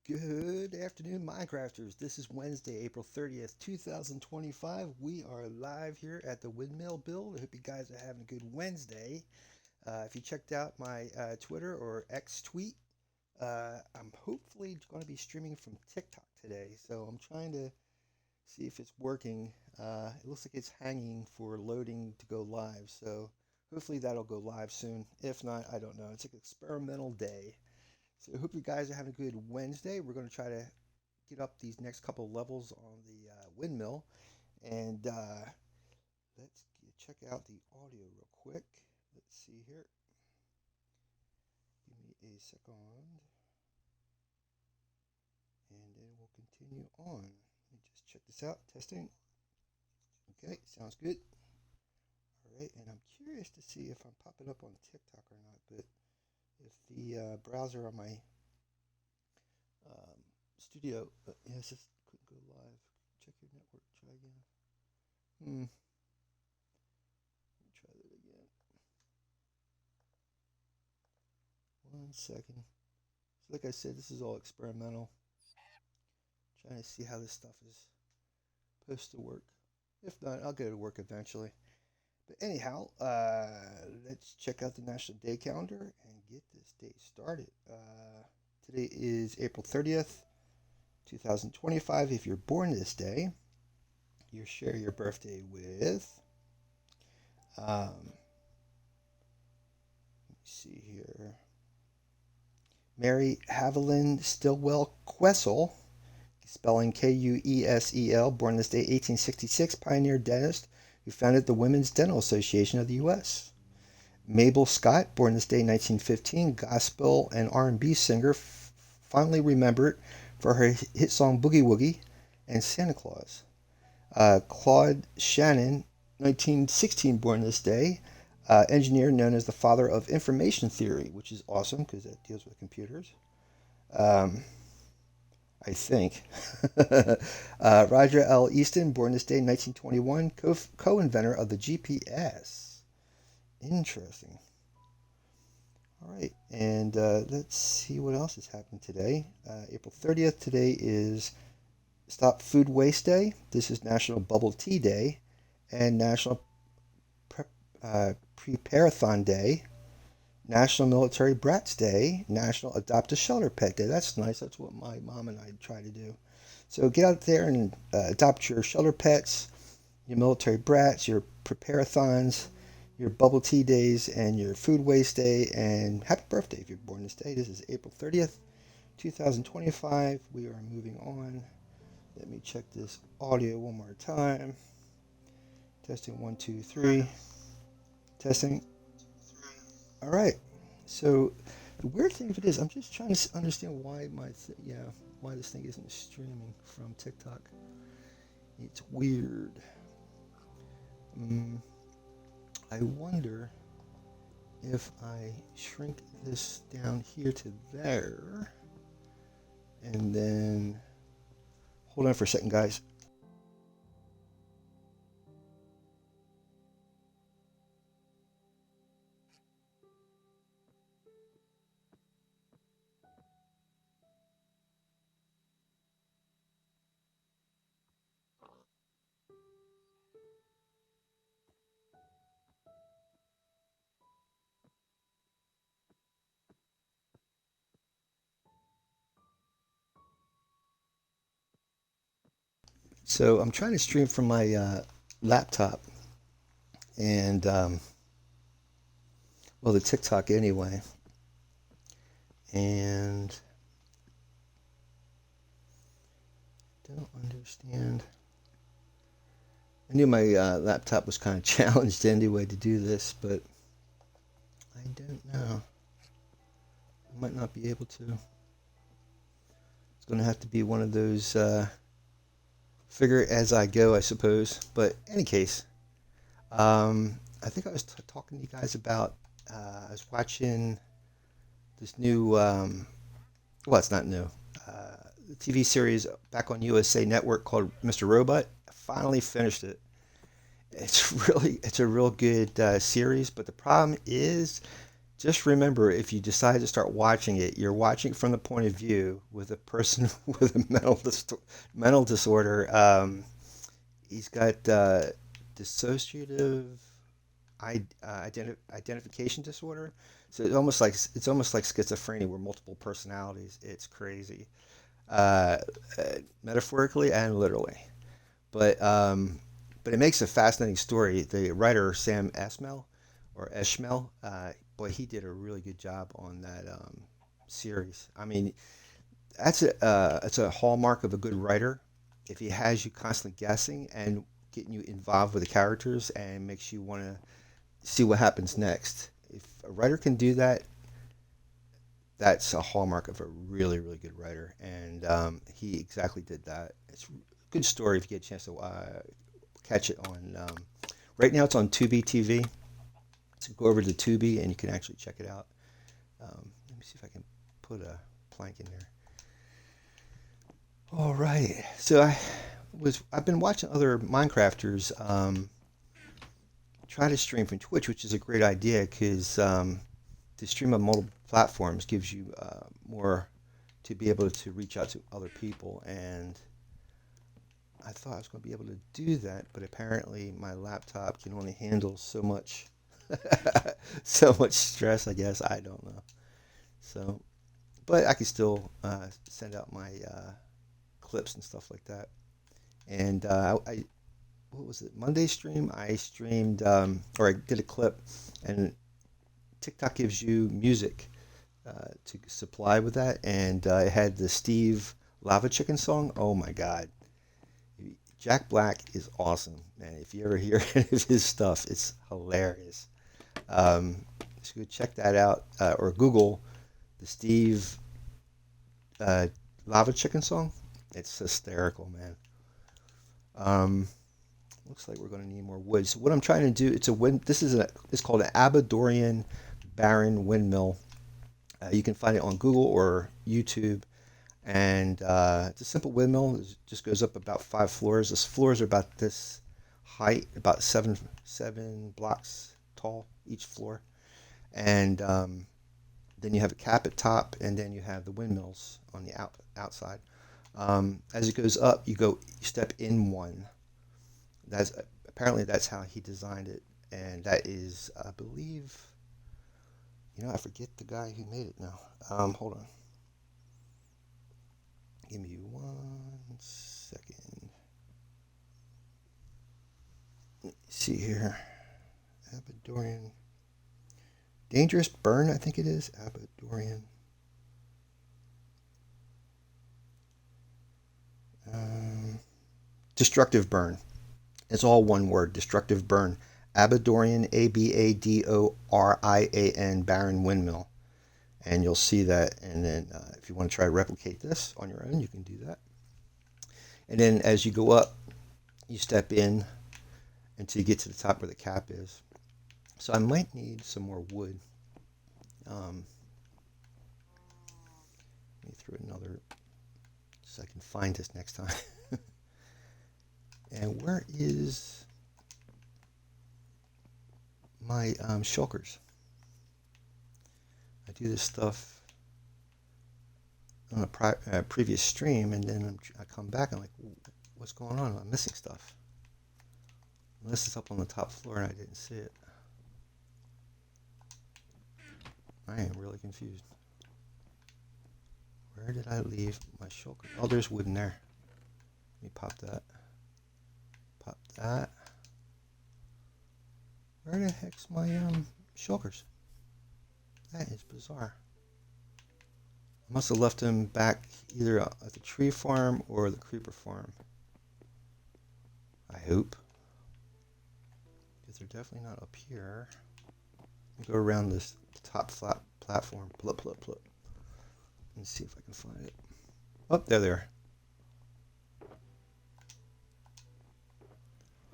Good afternoon, Minecrafters. This is Wednesday, April 30th, 2025. We are live here at the Windmill Build. I hope you guys are having a good Wednesday. If you checked out my Twitter or X tweet, I'm hopefully going to be streaming from TikTok today. So I'm trying to see if it's working. It looks like it's hanging for loading to go live. So hopefully that'll go live soon. If not, I don't know. It's like an experimental day. So I hope you guys are having a good Wednesday. We're going to try to get up these next couple levels on the windmill. And check out the audio real quick. Let's see here. Give me a second. And then we'll continue on. Let me just check this out. Testing. Okay, sounds good. All right, and I'm curious to see if I'm popping up on TikTok or not. But if the browser on my um, studio, yes, this couldn't go live. Check your network. Try again. Hmm. Let me try that again. 1 second. So like I said, this is all experimental. Trying to see how this stuff is supposed to work. If not, I'll get it to work eventually. But anyhow, let's check out the National Day Calendar and get this day started. Today is April 30th, 2025. If you're born this day, you share your birthday with, let me see here, Mary Haviland Stillwell Quessel, spelling Quesel, born this day 1866, pioneer dentist who founded the Women's Dental Association of the U.S. Mabel Scott, born this day 1915, gospel and R&B singer, fondly remembered for her hit song Boogie Woogie and Santa Claus. Claude Shannon, 1916, born this day, engineer known as the father of information theory, which is awesome because that deals with computers. Um, I think. Roger L. Easton, born this day, 1921, co-inventor of the GPS. Interesting. All right, and let's see what else has happened today. April 30th, today is Stop Food Waste Day. This is National Bubble Tea Day and National Preparathon Day, National Military Brats Day, National Adopt a Shelter Pet Day. That's nice. That's what my mom and I try to do. So get out there and adopt your shelter pets, your military brats, your preparathons, your bubble tea days, and your food waste day. And happy birthday if you're born this day. This is April 30th, 2025. We are moving on. Let me check this audio one more time. Testing 1, 2, 3. Testing. All right. So the weird thing of it is, I'm just trying to understand why why this thing isn't streaming from TikTok. It's weird. Mm, I wonder if I shrink this down here to there, and then hold on for a second, guys. So I'm trying to stream from my laptop, and well, the TikTok anyway, and don't understand. I knew my laptop was kind of challenged anyway to do this, but I don't know. I might not be able to. It's going to have to be one of those figure it as I go, I suppose. But in any case, I think I was talking to you guys about. I was watching this new. Well, it's not new. Uh, the TV series back on USA Network called Mr. Robot. I finally finished it. It's a real good series, but the problem is just remember, if you decide to start watching it, you're watching from the point of view with a person with a mental disorder. He's got dissociative identification disorder. So it's almost like schizophrenia, where multiple personalities. It's crazy, uh, metaphorically and literally. But um, but it makes a fascinating story. The writer Sam Esmail, boy, he did a really good job on that series. I mean, it's a hallmark of a good writer. If he has you constantly guessing and getting you involved with the characters and makes you want to see what happens next. If a writer can do that, that's a hallmark of a really, really good writer. And he exactly did that. It's a good story if you get a chance to catch it on. Right now, it's on Tubi TV. So go over to Tubi and you can actually check it out. Let me see if I can put a plank in there. All right. I've been watching other Minecrafters try to stream from Twitch, which is a great idea because to stream on multiple platforms gives you more to be able to reach out to other people. And I thought I was going to be able to do that, but apparently my laptop can only handle so much, so much stress. I guess I don't know. So, but I can still send out my clips and stuff like that. And I what was it? Monday stream. I streamed or I did a clip, and TikTok gives you music to supply with that, and it had the Steve Lava Chicken song. Oh my God, Jack Black is awesome, man. If you ever hear any of his stuff, it's hilarious. So go check that out, or Google the Steve uh, Lava Chicken song. It's hysterical, man. Um, Looks like we're going to need more wood. So what I'm trying to do, it's a wind. It's called an Aberdorian Barren windmill. You can find it on Google or YouTube, and it's a simple windmill. It just goes up about 5 floors. The floors are about this height, about seven blocks tall each floor, and then you have a cap at top, and then you have the windmills on the outside. As it goes up, you step in one. That's apparently that's how he designed it, and that is, I believe, I forget the guy who made it now. Hold on, give me 1 second. Let me see here. Aberdorian Dangerous Burn, I think it is. Aberdorian. Destructive Burn. It's all one word, Destructive Burn. Aberdorian, Abadorian, Barren Windmill. And you'll see that. And then if you want to try to replicate this on your own, you can do that. And then as you go up, you step in until you get to the top where the cap is. So I might need some more wood. Let me throw another so I can find this next time. And where is my shulkers? I do this stuff on a previous stream, and then I come back and I'm like, what's going on? I'm missing stuff. Unless it's up on the top floor and I didn't see it. I am really confused. Where did I leave my shulker? Oh, there's wood in there. Let me pop that. Pop that. Where the heck's my shulkers? That is bizarre. I must have left them back either at the tree farm or the creeper farm. I hope. Because they're definitely not up here. Let me go around this top flat platform. Plup, plup, plup. Let's see if I can find it. Oh, there they are.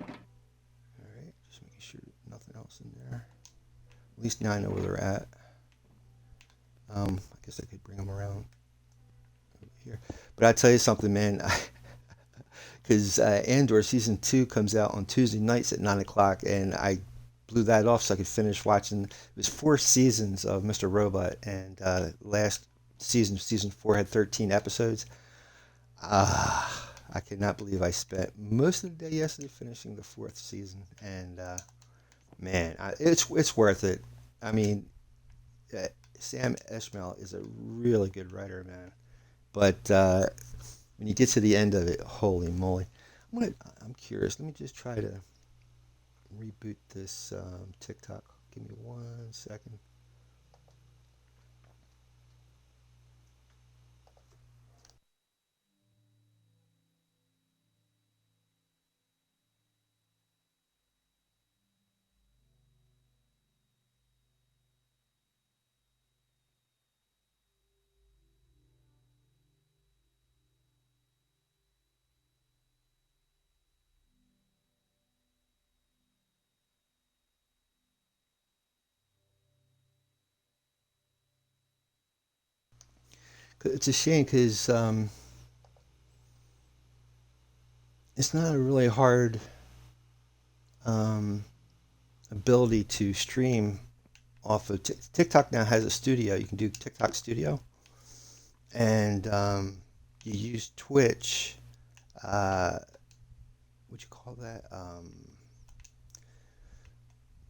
Alright, just making sure nothing else in there. At least now I know where they're at. I guess I could bring them around over here. But I tell you something, man. Because Andor Season 2 comes out on Tuesday nights at 9 o'clock, and I blew that off so I could finish watching. It was 4 seasons of Mr. Robot, and last season, season 4, had 13 episodes. I cannot believe I spent most of the day yesterday finishing the fourth season, and man, it's worth it. I mean, uh, Sam Esmail is a really good writer, man. But when you get to the end of it, holy moly! I'm curious. Let me just try to reboot this TikTok. Give me 1 second. 'Cause it's a shame because it's not a really hard um, ability to stream off of TikTok. Now has a studio. You can do TikTok Studio, and you use Twitch. Uh, what you call that?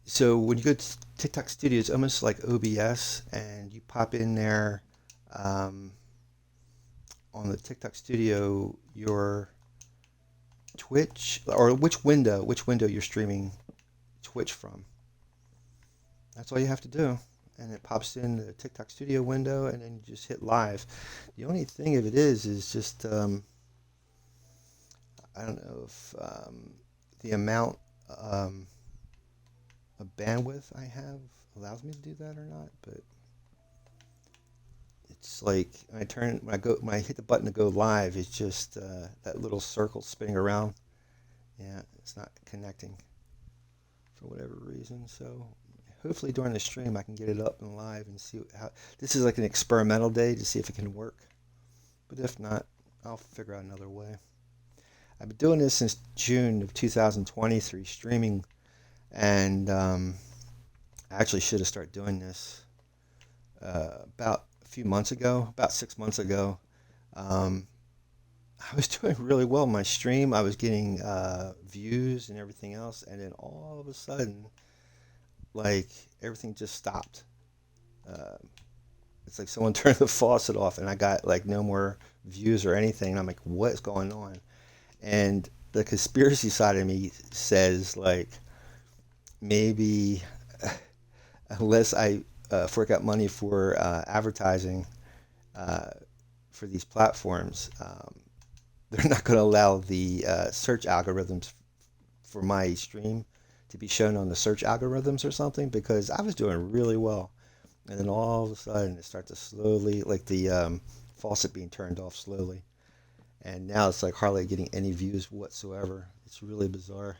So when you go to TikTok Studio, it's almost like OBS, and you pop in there um, on the TikTok Studio your Twitch, or which window you're streaming Twitch from. That's all you have to do, and it pops in the TikTok Studio window, and then you just hit live. The only thing of it is just I don't know if the amount um, of bandwidth I have allows me to do that or not, but it's like when I hit the button to go live, it's just that little circle spinning around. Yeah, it's not connecting for whatever reason. So hopefully during the stream I can get it up and live and see how. This is like an experimental day to see if it can work. But if not, I'll figure out another way. I've been doing this since June of 2023, streaming, and I actually should have started doing this about a few months ago, about 6 months ago. Um, I was doing really well in my stream. I was getting views and everything else, and then all of a sudden, like everything just stopped. Uh, it's like someone turned the faucet off, and I got like no more views or anything. And I'm like, what is going on? And the conspiracy side of me says like maybe unless I fork out money for advertising uh, for these platforms, they're not going to allow the search algorithms for my stream to be shown on the search algorithms or something, because I was doing really well, and then all of a sudden it starts to slowly, like the faucet being turned off slowly, and now it's like hardly getting any views whatsoever. It's really bizarre.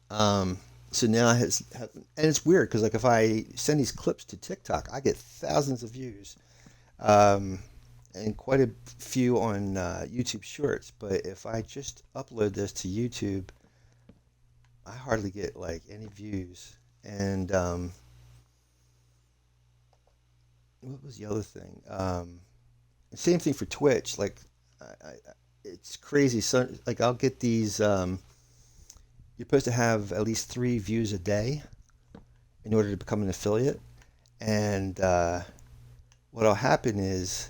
Um, so now and it's weird because like if I send these clips to TikTok, I get thousands of views, um, and quite a few on YouTube Shorts. But if I just upload this to YouTube, I hardly get like any views. And what was the other thing? Same thing for Twitch. Like, it's crazy. So, like, I'll get these. You're supposed to have at least 3 views a day in order to become an affiliate. And what'll happen is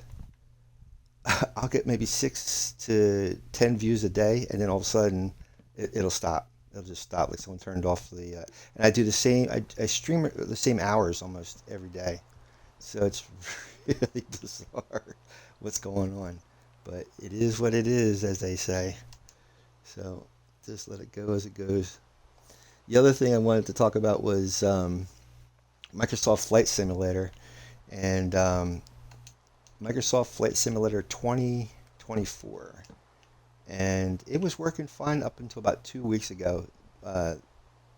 I'll get maybe 6 to 10 views a day, and then all of a sudden it'll stop. It'll just stop, like someone turned off the. And I do the same. I stream the same hours almost every day, so it's really bizarre what's going on. But it is what it is, as they say. So just let it go as it goes. The other thing I wanted to talk about was Microsoft Flight Simulator, and Microsoft Flight Simulator 2024. And it was working fine up until about 2 weeks ago. Uh,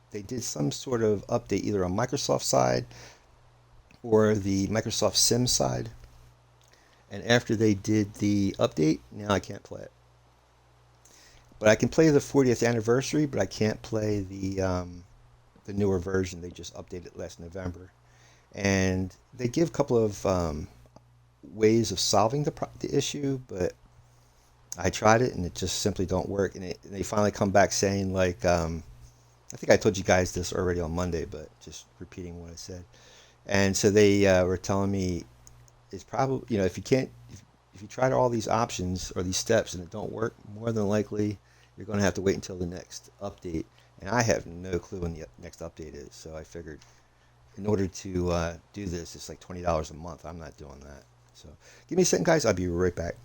they did some sort of update either on Microsoft side or the Microsoft Sim side. And after they did the update, now I can't play it. But I can play the 40th anniversary, but I can't play the the newer version. They just updated last November, and they give a couple of ways of solving the issue, but I tried it and it just simply don't work. And they finally come back saying like, I think I told you guys this already on Monday, but just repeating what I said. And so they were telling me it's probably, if you can't, if you try all these options or these steps and it don't work, more than likely you're going to have to wait until the next update. And I have no clue when the next update is. So I figured in order to do this, it's like $20 a month. I'm not doing that. So give me a second, guys. I'll be right back.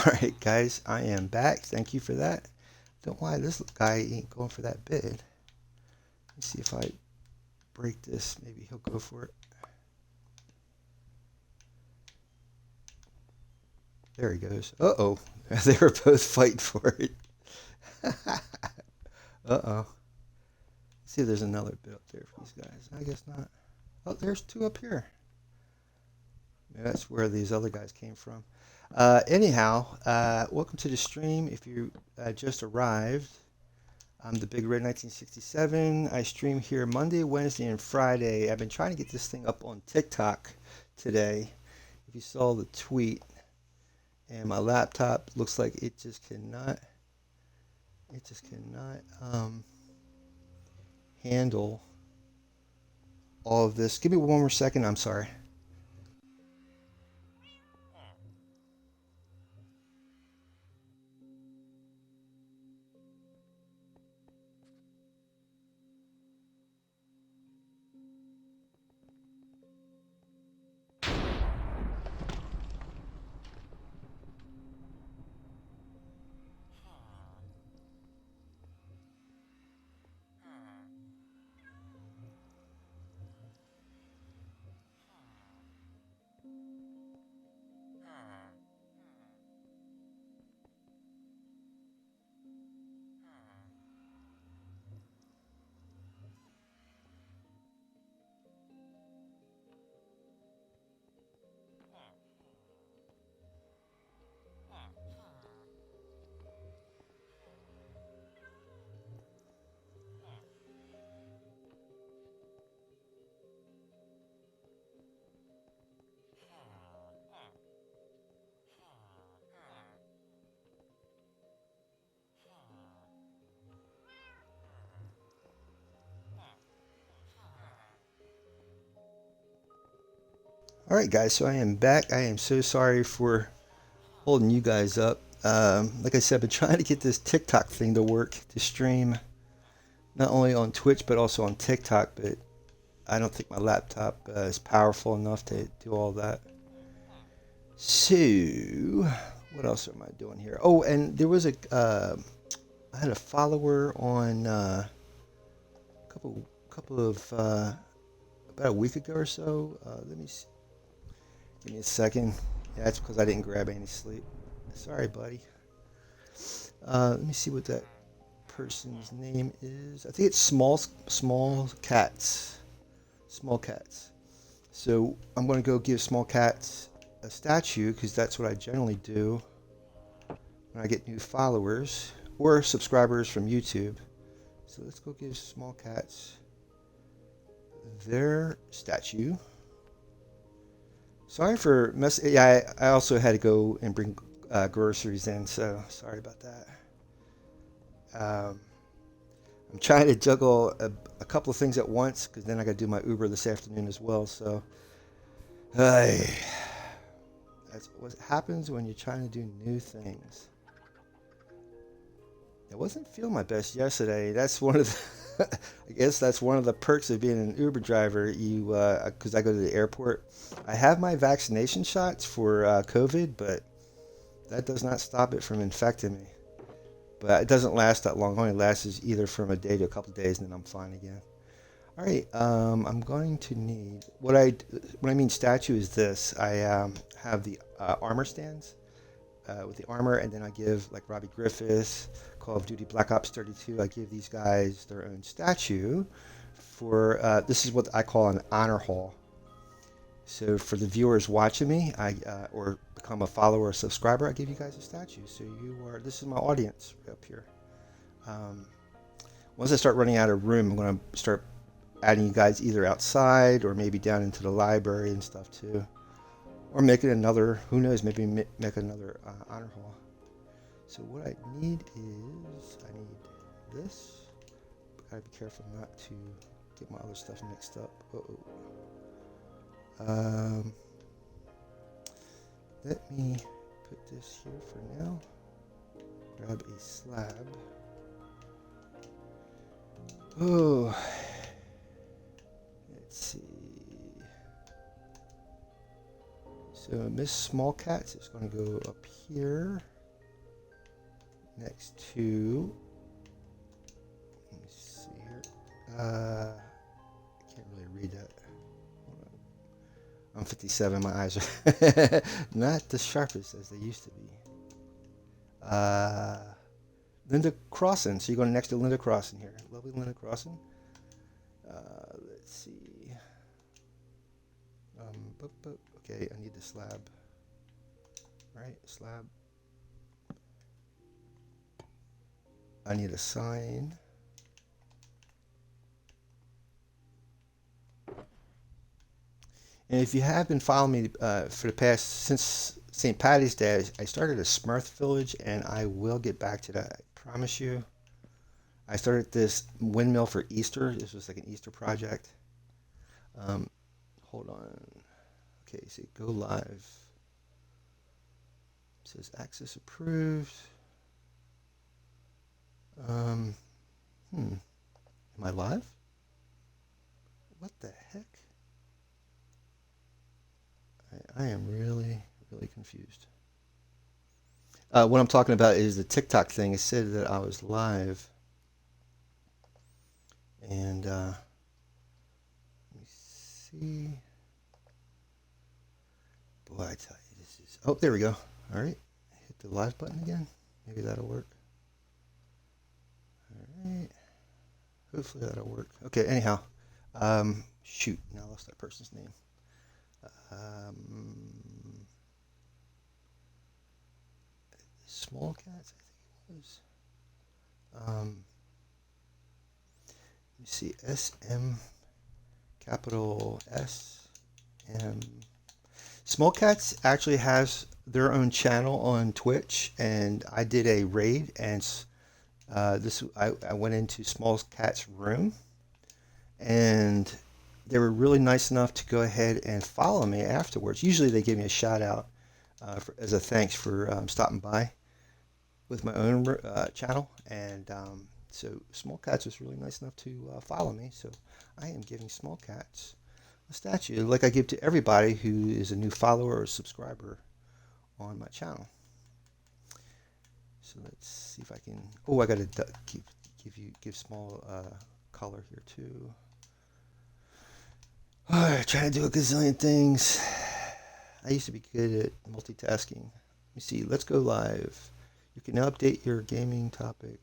Alright guys, I am back. Thank you for that. Don't know why this guy ain't going for that bid. Let's see if I break this. Maybe he'll go for it. There he goes. Uh-oh. They were both fighting for it. Uh-oh. Let's see if there's another bid up there for these guys. I guess not. Oh, there's two up here. Maybe that's where these other guys came from. Anyhow, welcome to the stream. If you just arrived, I'm the Big Red 1967. I stream here Monday, Wednesday, and Friday. I've been trying to get this thing up on TikTok today. If you saw the tweet, and my laptop looks like it just cannot handle all of this. Give me one more second. I'm sorry. Alright guys, so I am back. I am so sorry for holding you guys up. Like I said, I've been trying to get this TikTok thing to work, to stream not only on Twitch but also on TikTok, but I don't think my laptop is powerful enough to do all that. So, what else am I doing here? Oh, and there was I had a follower on a couple of about a week ago or so. Let me see. Give me a second. Yeah, that's because I didn't grab any sleep. Sorry, buddy. Let me see what that person's name is. I think it's Small Cats. Small Cats. So I'm going to go give Small Cats a statue because that's what I generally do when I get new followers or subscribers from YouTube. So let's go give Small Cats their statue. Sorry for yeah, I also had to go and bring groceries in, so sorry about that. I'm trying to juggle a couple of things at once because then I got to do my Uber this afternoon as well. So that's what happens when you're trying to do new things. I wasn't feeling my best yesterday. That's one of the I guess that's one of the perks of being an Uber driver. You because I go to the airport. I have my vaccination shots for COVID, but that does not stop it from infecting me. But it doesn't last that long. It only lasts either from a day to a couple of days, and then I'm fine again. All right, I'm going to need when I mean statue is this. I have the armor stands with the armor, and then I give like Robbie Griffiths, Call of Duty Black Ops 32. I give these guys their own statue for this is what I call an honor hall. So for the viewers watching me, or become a follower or subscriber, I give you guys a statue. So this is my audience right up here. Once I start running out of room, I'm going to start adding you guys either outside or maybe down into the library and stuff too. Or making another, who knows, maybe make another honor hall. So what I need is, I need this. Gotta be careful not to get my other stuff mixed up. Let me put this here for now. Grab a slab. Oh, let's see. So Miss Small Cats is going to go up here. next to, let me see here. I can't really read that. I'm 57. My eyes are not the sharpest as they used to be. Uh, Linda Crossan. So you're going next to Linda Crossan here. Lovely Linda Crossan. Let's see. Okay, I need the slab. Right, slab. I need a sign. And if you have been following me for the past, since St. Patty's Day, I started a Smurf Village, and I will get back to that. I promise you. I started this windmill for Easter. This was like an Easter project. Um, Hold on. Okay, so go live. It says access approved. Um, Am I live? What the heck? I am really, really confused. What I'm talking about is the TikTok thing. It said that I was live. And let me see. Boy, I tell you, this is. Oh, there we go. All right. Hit the live button again. Maybe that'll work. All right. Hopefully that'll work. Okay, anyhow. Shoot. Now I lost that person's name. Small Cats, I think it was. Let me see. SM, capital SM. Small Cats actually has their own channel on Twitch, and I did a raid, and I went into Small Cat's room, and they were really nice enough to go ahead and follow me afterwards. Usually they give me a shout out as a thanks for stopping by with my own channel, and so Small Cats was really nice enough to follow me. So I am giving Small Cats a statue, like I give to everybody who is a new follower or subscriber on my channel. So let's see if I can. Oh, I got to give Small color here too. Trying to do a gazillion things. I used to be good at multitasking. Let me see. Let's go live. You can now update your gaming topic.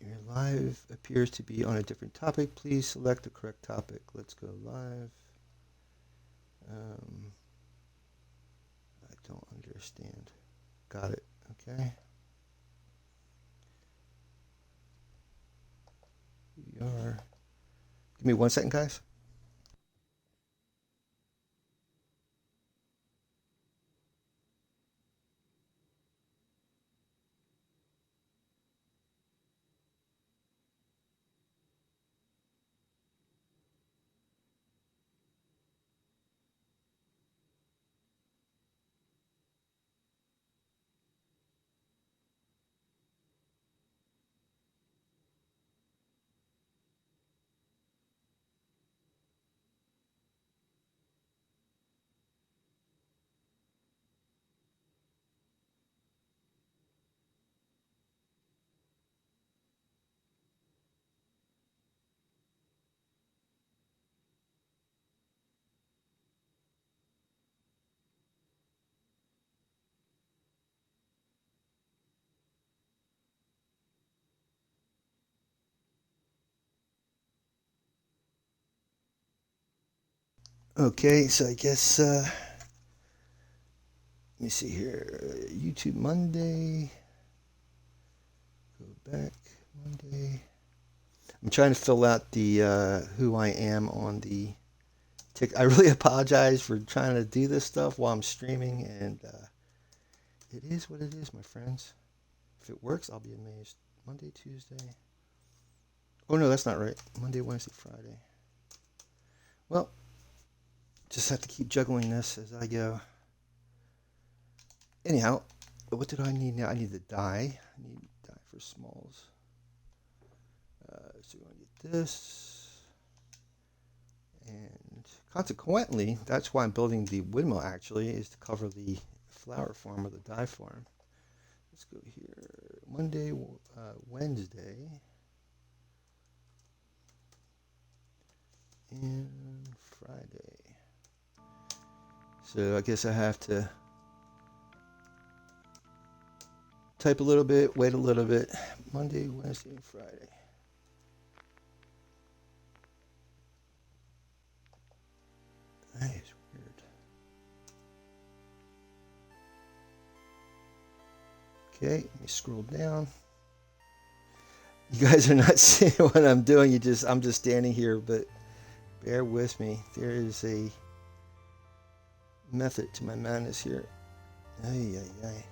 Your live appears to be on a different topic. Please select the correct topic. Let's go live. I don't understand. Got it. Okay. We are. Give me 1 second, guys. Okay, so I guess let me see here. YouTube Monday. Go back Monday. I'm trying to fill out the who I am on the I really apologize for trying to do this stuff while I'm streaming, and it is what it is, my friends. If it works, I'll be amazed. Monday, Tuesday. Oh no, that's not right. Monday, Wednesday, Friday. Well, just have to keep juggling this as I go. Anyhow, what did I need now? I need the die. I need die for smalls. So we're going to get this. And consequently, that's why I'm building the windmill actually, is to cover the flower farm or the dye farm. let's go here. Monday, Wednesday, and Friday. So I guess I have to type a little bit, wait a little bit. Monday, Wednesday, and Friday. That is weird. Okay, let me scroll down. You guys are not seeing what I'm doing. I'm just standing here, but bear with me. There is a method to my madness here. Ay, ay, ay.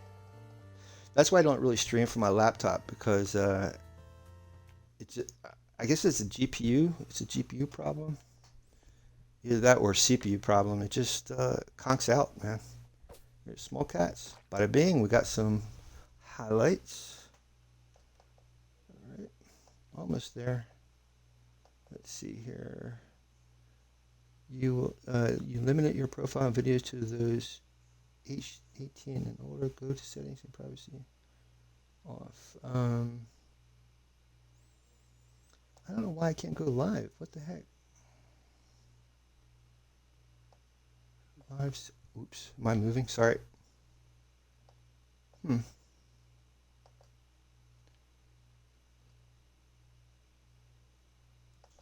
That's why I don't really stream from my laptop, because it's I guess it's a GPU. It's a GPU problem. Either that or CPU problem. It just conks out, man. Here's small cats. Bada bing. We got some highlights. All right, almost there. Let's see here. You limit your profile and videos to those age 18 and older. Go to settings and privacy off. I don't know why I can't go live. What the heck? Lives. Oops. Am I moving? Sorry.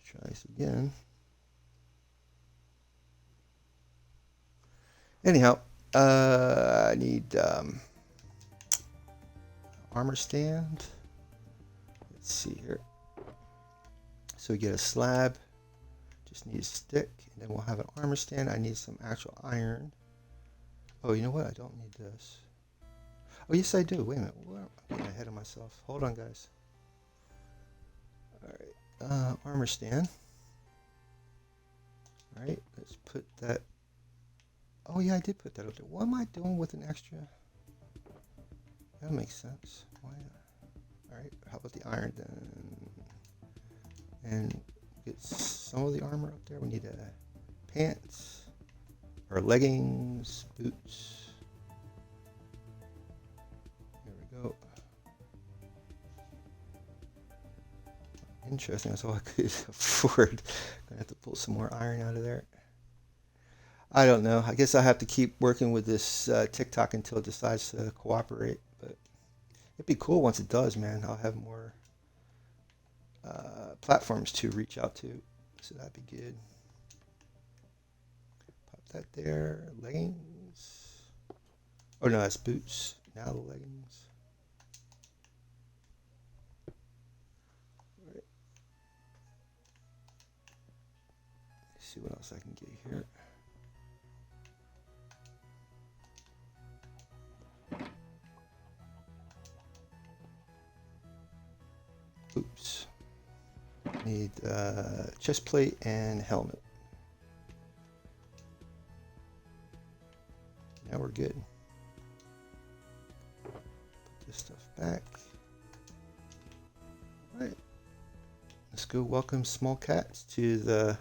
Try this again. Anyhow, I need armor stand. Let's see here. So we get a slab. Just need a stick, and then we'll have an armor stand. I need some actual iron. Oh, you know what? I don't need this. Oh, yes, I do. Wait a minute. I'm getting ahead of myself. Hold on, guys. All right. Armor stand. All right. Let's put that. Oh, yeah, I did put that up there. What am I doing with an extra? That makes sense. Why not? All right. How about the iron then? And get some of the armor up there. We need pants or leggings, boots. There we go. Interesting. That's all I could afford. Gonna have to pull some more iron out of there. I don't know. I guess I have to keep working with this TikTok until it decides to cooperate. But it'd be cool once it does, man. I'll have more platforms to reach out to, so that'd be good. Pop that there. Leggings. Oh no, that's boots. Now the leggings. All right. Let's see what else I can get here. Oops. Need chest plate and helmet. Now we're good. Put this stuff back. All right. Let's go welcome small cats to the.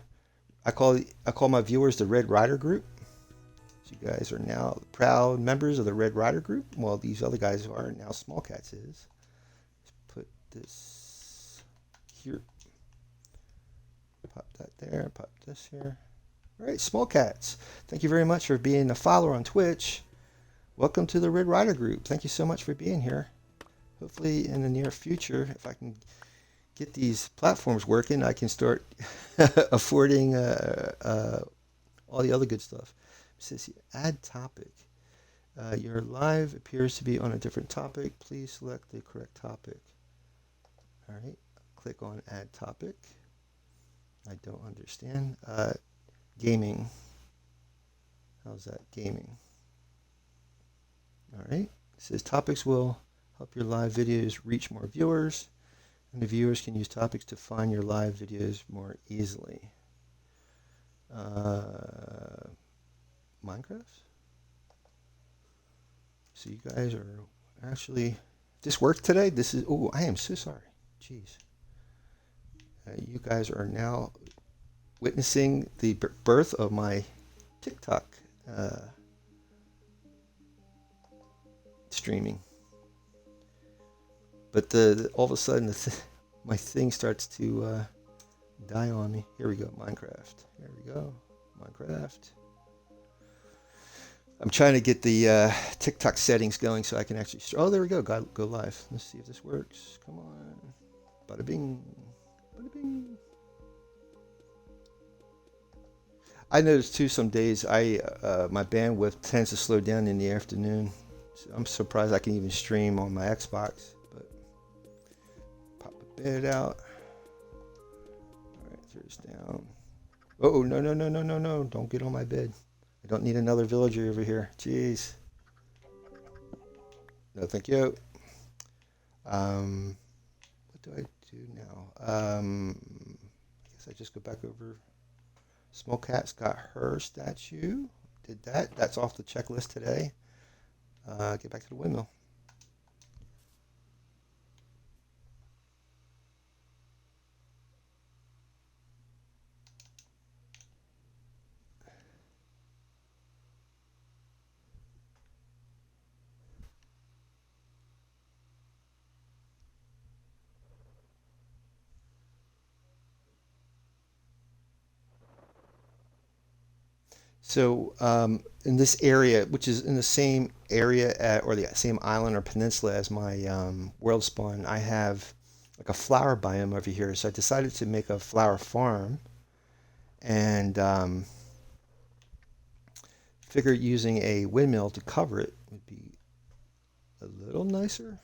I call my viewers the Red Rider Group. So you guys are now proud members of the Red Rider Group. Well, these other guys are now. Small Cats is. Let's put this here. Pop that there. Pop this here. All right, Small Cats. Thank you very much for being a follower on Twitch. Welcome to the Red Rider Group. Thank you so much for being here. Hopefully, in the near future, if I can get these platforms working, I can start affording all the other good stuff. It says here, add topic. Your live appears to be on a different topic. Please select the correct topic. All right, click on add topic. I don't understand. Gaming. How's that? Gaming. All right. It says topics will help your live videos reach more viewers, and the viewers can use topics to find your live videos more easily. Minecraft? So you guys are actually, this worked today? This is, oh, I am so sorry. Jeez. You guys are now witnessing the birth of my TikTok streaming. But all of a sudden, my thing starts to die on me. Here we go, Minecraft. Here we go, Minecraft. I'm trying to get the TikTok settings going so I can actually. Oh, there we go. Go live. Let's see if this works. Come on. Bada bing. Bada bing. I noticed too. Some days my bandwidth tends to slow down in the afternoon. So I'm surprised I can even stream on my Xbox. But pop the bed out. All right, throw this down. Oh no no no no no no! Don't get on my bed. I don't need another villager over here. Jeez. No, thank you. What do I do now? I guess I just go back over. Small Cat's got her statue. Did that. That's off the checklist today. Get back to the windmill. So in this area, which is in the same area or the same island or peninsula as my world spawn, I have like a flower biome over here. So I decided to make a flower farm and figured using a windmill to cover it would be a little nicer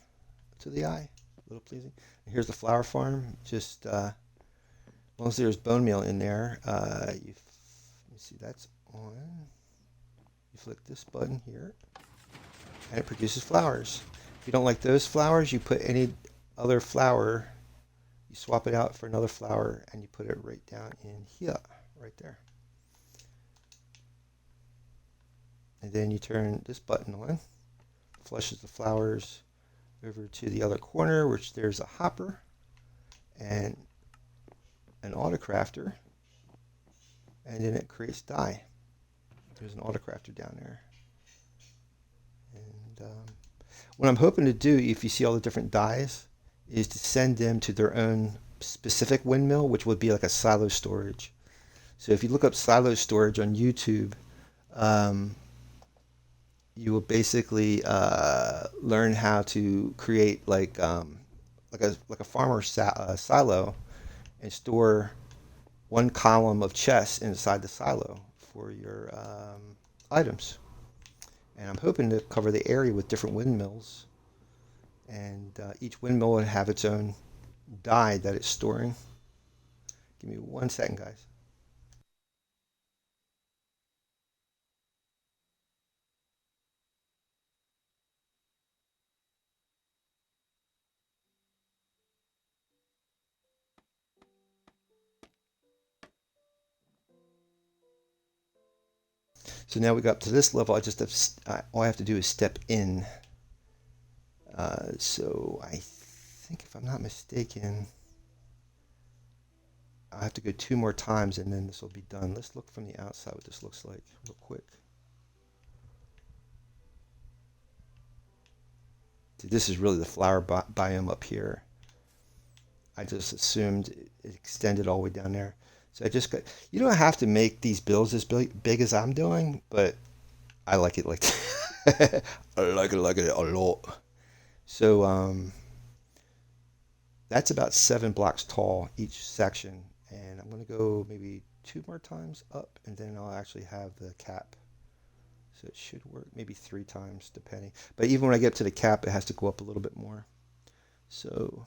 to the eye, a little pleasing. And here's the flower farm. Just as long as there's bone meal in there, let me see, that's on. You flick this button here, and it produces flowers. If you don't like those flowers, you put any other flower, you swap it out for another flower, and you put it right down in here, right there. And then you turn this button on, flushes the flowers over to the other corner, which there's a hopper and an autocrafter, and then it creates dye. There's an autocrafter down there. And what I'm hoping to do, if you see all the different dyes, is to send them to their own specific windmill, which would be like a silo storage. So if you look up silo storage on YouTube, you will basically learn how to create like a farmer silo and store one column of chests inside the silo for your items. And I'm hoping to cover the area with different windmills, and each windmill would have its own dye that it's storing. Give me 1 second, guys. So now we got up to this level. All I have to do is step in. So I think, if I'm not mistaken, I have to go 2 more times, and then this will be done. Let's look from the outside what this looks like real quick. This is really the flower biome up here. I just assumed it extended all the way down there. So I just got, you don't have to make these builds as big as I'm doing, but I like it like that. I like it a lot. So that's about 7 blocks tall each section, and I'm going to go maybe 2 more times up, and then I'll actually have the cap. So it should work, maybe 3 times depending. But even when I get to the cap, it has to go up a little bit more. So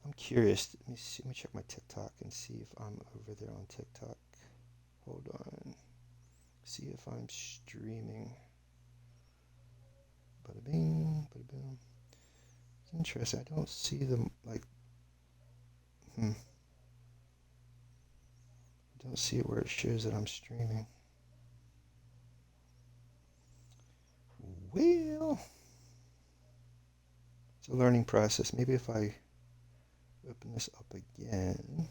I'm curious. Let me see. Let me check my TikTok and see if I'm over there on TikTok. Hold on. See if I'm streaming. Bada bing, bada boom. It's interesting. I don't see them like. I don't see it where it shows that I'm streaming. Well, it's a learning process. Maybe if I open this up again.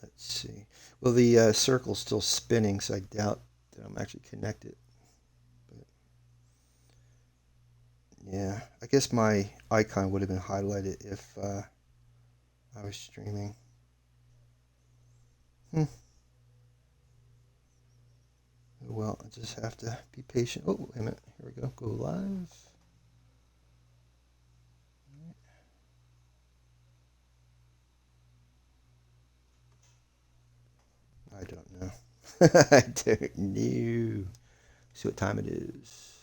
Let's see. Well, the circle's still spinning, so I doubt that I'm actually connected. But Yeah, I guess my icon would have been highlighted if I was streaming. Hmm. Well, I just have to be patient. Oh, wait a minute. Here we go. Go live. I don't know. I don't know. See what time it is.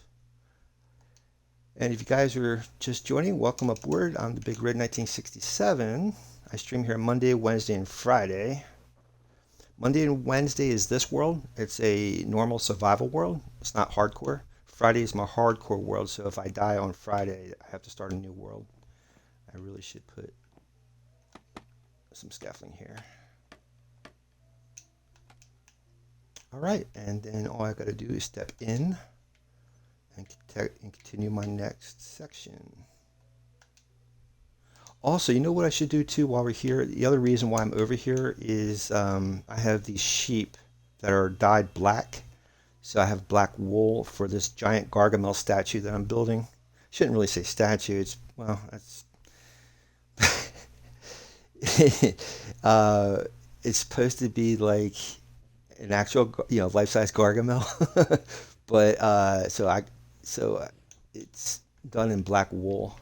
And if you guys are just joining, welcome aboard. I'm the Big Red 1967. I stream here Monday, Wednesday, and Friday. Monday and Wednesday is this world. It's a normal survival world. It's not hardcore. Friday is my hardcore world, so if I die on Friday, I have to start a new world. I really should put some scaffolding here. All right, and then all I got to do is step in and continue my next section. Also, you know what I should do too while we're here? The other reason why I'm over here is I have these sheep that are dyed black. So I have black wool for this giant Gargamel statue that I'm building. Shouldn't really say statue. It's, well, that's uh, it's supposed to be like an actual, life-size Gargamel. But so it's done in black wool,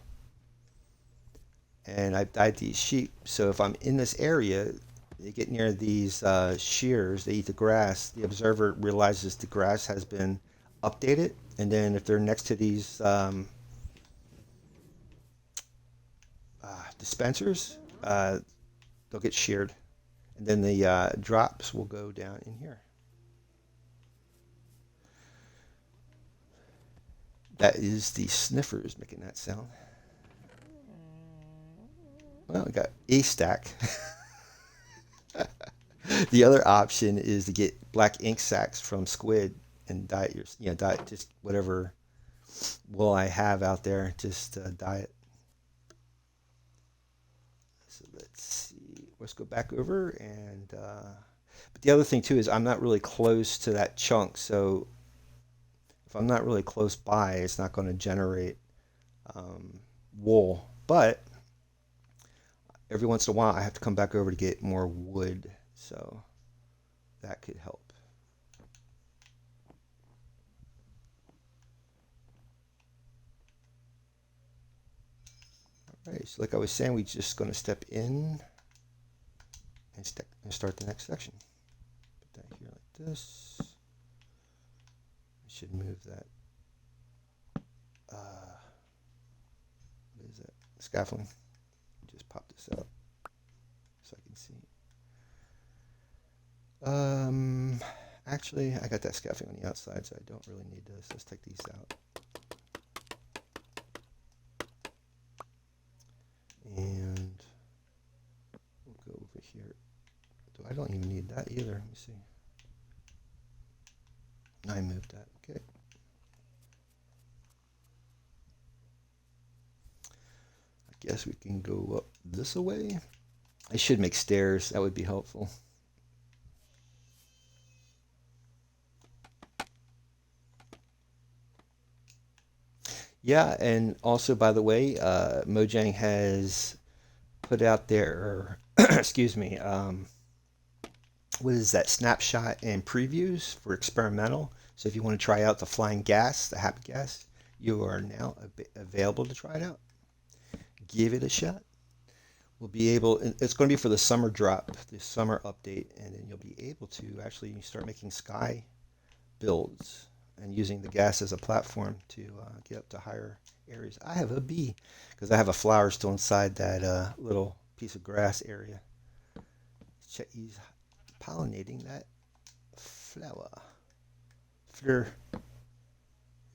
and I've dyed these sheep. So if I'm in this area, they get near these shears, they eat the grass. The observer realizes the grass has been updated, and then if they're next to these dispensers, they'll get sheared, and then the drops will go down in here. That is the sniffers making that sound. Well, we got a stack. The other option is to get black ink sacs from squid and dye it dye it just whatever wool I have out there, just dye it. So let's see. Let's go back over and. But the other thing too is I'm not really close to that chunk, so if I'm not really close by, it's not going to generate wool. But every once in a while, I have to come back over to get more wood, so that could help. All right, so like I was saying, we're just going to step in and start the next section. Put that here like this. I should move that. What is that? Scaffolding. Just pop this out so I can see. Actually, I got that scaffolding on the outside, so I don't really need this. Let's take these out. And we'll go over here. I don't even need that either. Let me see. I moved that. Okay. I guess we can go up this way. I should make stairs. That would be helpful. Yeah, and also, by the way, Mojang has put out their, excuse me, what is that, snapshot and previews for experimental. So if you want to try out the flying gas, the happy gas, you are now available to try it out. Give it a shot. We'll be able, it's going to be for the summer drop, the summer update, and then you'll be able to actually start making sky builds and using the gas as a platform to get up to higher areas. I have a bee because I have a flower still inside that little piece of grass area. He's pollinating that flower. There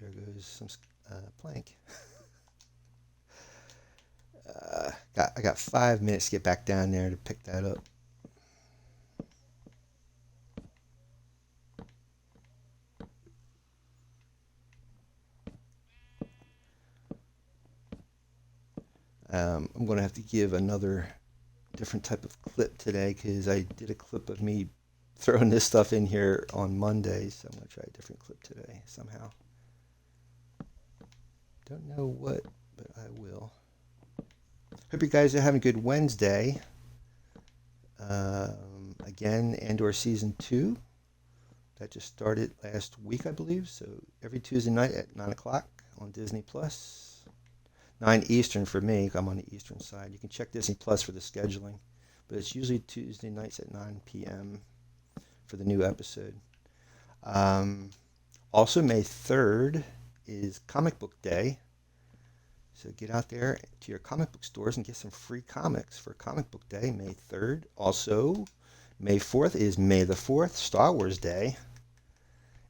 goes some plank. I got 5 minutes to get back down there to pick that up. I'm going to have to give another different type of clip today because I did a clip of me throwing this stuff in here on Monday, so I'm going to try a different clip today somehow. Don't know what, but I will. Hope you guys are having a good Wednesday. Again, Andor Season 2. That just started last week, I believe. So every Tuesday night at 9 o'clock on Disney Plus. 9 Eastern for me. I'm on the Eastern side. You can check Disney Plus for the scheduling. But it's usually Tuesday nights at 9 p.m. for the new episode. Also, May 3rd is Comic Book Day. So get out there to your comic book stores and get some free comics for Comic Book Day, May 3rd. Also, May 4th is May the 4th, Star Wars Day.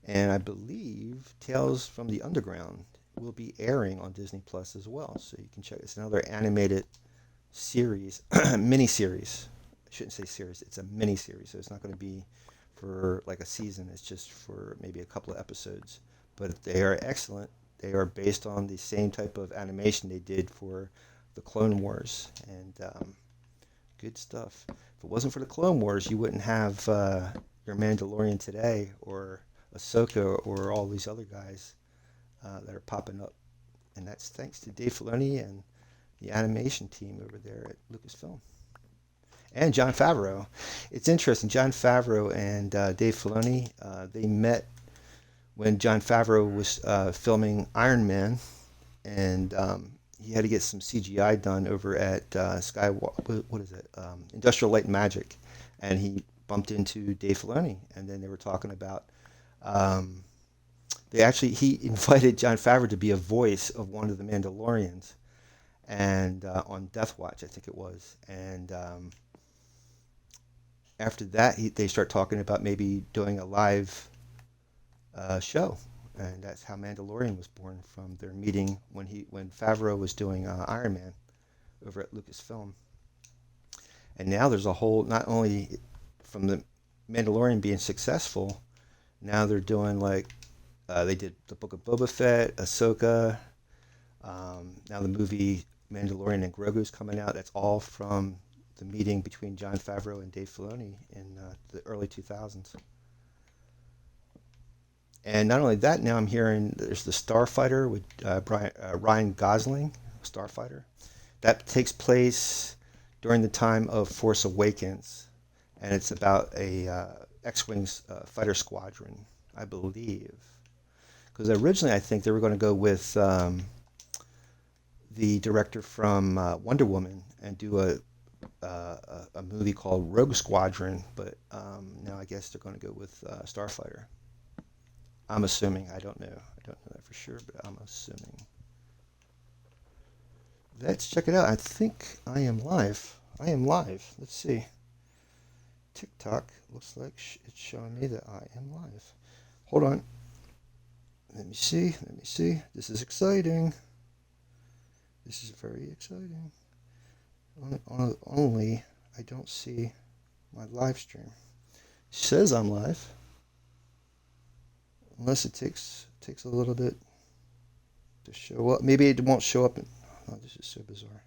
And I believe Tales from the Underground will be airing on Disney Plus as well. So you can check. It's another animated series, mini-series. I shouldn't say series. It's a mini-series. So it's not going to be for like a season. It's just for maybe a couple of episodes. But they are excellent. They are based on the same type of animation they did for the Clone Wars, and good stuff. If it wasn't for the Clone Wars, you wouldn't have your Mandalorian today, or Ahsoka, or all these other guys that are popping up. And that's thanks to Dave Filoni and the animation team over there at Lucasfilm. And Jon Favreau. It's interesting, Jon Favreau and Dave Filoni, they met when Jon Favreau was filming Iron Man, and he had to get some CGI done over at Industrial Light and Magic, and he bumped into Dave Filoni, and then they were talking about he invited Jon Favreau to be a voice of one of the Mandalorians, and on Death Watch, I think it was, and after that they start talking about maybe doing a live show, and that's how Mandalorian was born, from their meeting when Favreau was doing Iron Man over at Lucasfilm. And now there's a whole, not only from the Mandalorian being successful, now they're doing like they did the Book of Boba Fett, Ahsoka, now the movie Mandalorian and Grogu's coming out. That's all from the meeting between Jon Favreau and Dave Filoni in the early 2000s. And not only that, now I'm hearing there's the Starfighter with Ryan Gosling, Starfighter. That takes place during the time of Force Awakens, and it's about a X-Wing fighter squadron, I believe. Because originally I think they were going to go with the director from Wonder Woman and do a movie called Rogue Squadron, but now I guess they're going to go with Starfighter. I'm assuming. I don't know. I don't know that for sure, but I'm assuming. Let's check it out. I think I am live. I am live. Let's see. TikTok looks like it's showing me that I am live. Hold on. Let me see. Let me see. This is exciting. This is very exciting. Only I don't see my live stream. It says I'm live. Unless it takes a little bit to show up. Maybe it won't show up. Oh, this is so bizarre.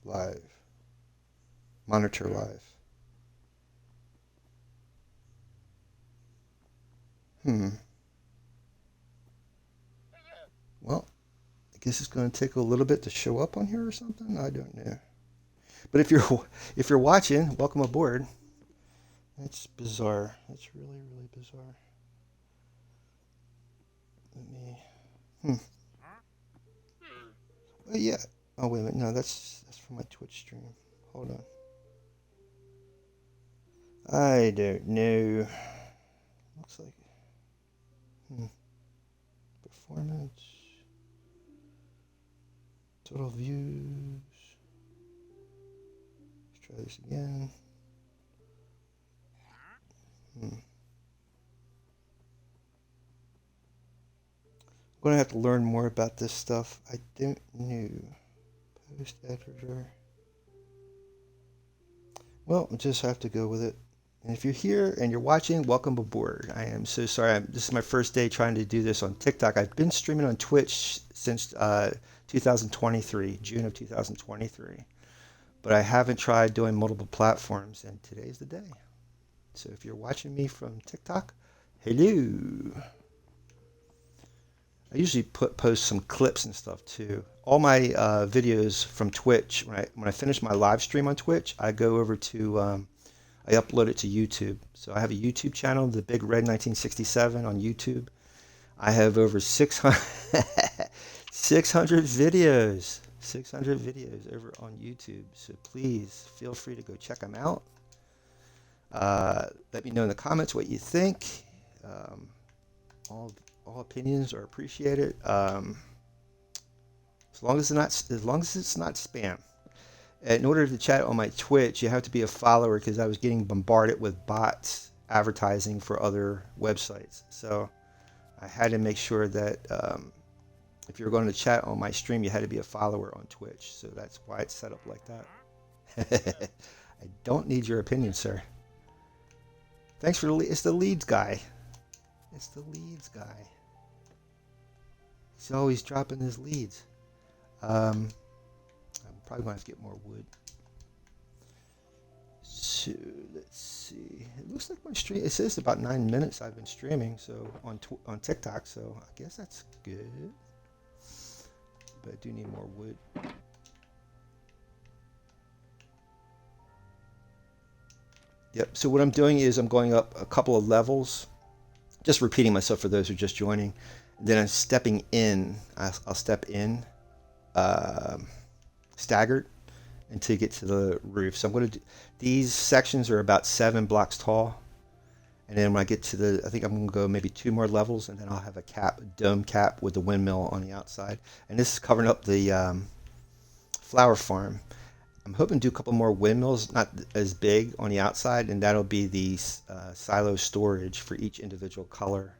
Live. Monitor live. Well, I guess it's going to take a little bit to show up on here or something. I don't know. But if you're watching, welcome aboard. That's bizarre. That's really, really bizarre. Let me. Oh yeah. Oh wait a minute. No, that's from my Twitch stream. Hold on. I don't know. Looks like. Performance. Total views. Let's try this again. I'm going to have to learn more about this stuff. I don't know. Post editor. Well, we'll just have to go with it. And if you're here and you're watching, welcome aboard. I am so sorry. This is my first day trying to do this on TikTok. I've been streaming on Twitch since 2023, June of 2023. But I haven't tried doing multiple platforms, and today's the day. So if you're watching me from TikTok, hello. I usually post some clips and stuff too. All my videos from Twitch, when I finish my live stream on Twitch, I go over to I upload it to YouTube. So I have a YouTube channel, The Big Red 1967 on YouTube. I have over 600, 600 videos. 600 videos over on YouTube. So please feel free to go check them out. Let me know in the comments what you think. All opinions are appreciated. As long as it's not spam. In order to chat on my Twitch, you have to be a follower because I was getting bombarded with bots advertising for other websites. So I had to make sure that if you're going to chat on my stream, you had to be a follower on Twitch. So that's why it's set up like that. I don't need your opinion, sir. Thanks for it's the leads guy. It's the leads guy. He's always dropping his leads. I'm probably going to have to get more wood. So let's see. It looks like my stream. It says about 9 minutes I've been streaming. So on TikTok. So I guess that's good. But I do need more wood. Yep. So what I'm doing is I'm going up a couple of levels. Just repeating myself for those who are just joining. Then I'm stepping in. I'll step in staggered until you get to the roof. So I'm going to do, these sections are about 7 blocks tall. And then when I get to I think I'm going to go maybe 2 more levels, and then I'll have a dome cap with the windmill on the outside. And this is covering up the flower farm. I'm hoping to do a couple more windmills, not as big on the outside, and that'll be the silo storage for each individual color.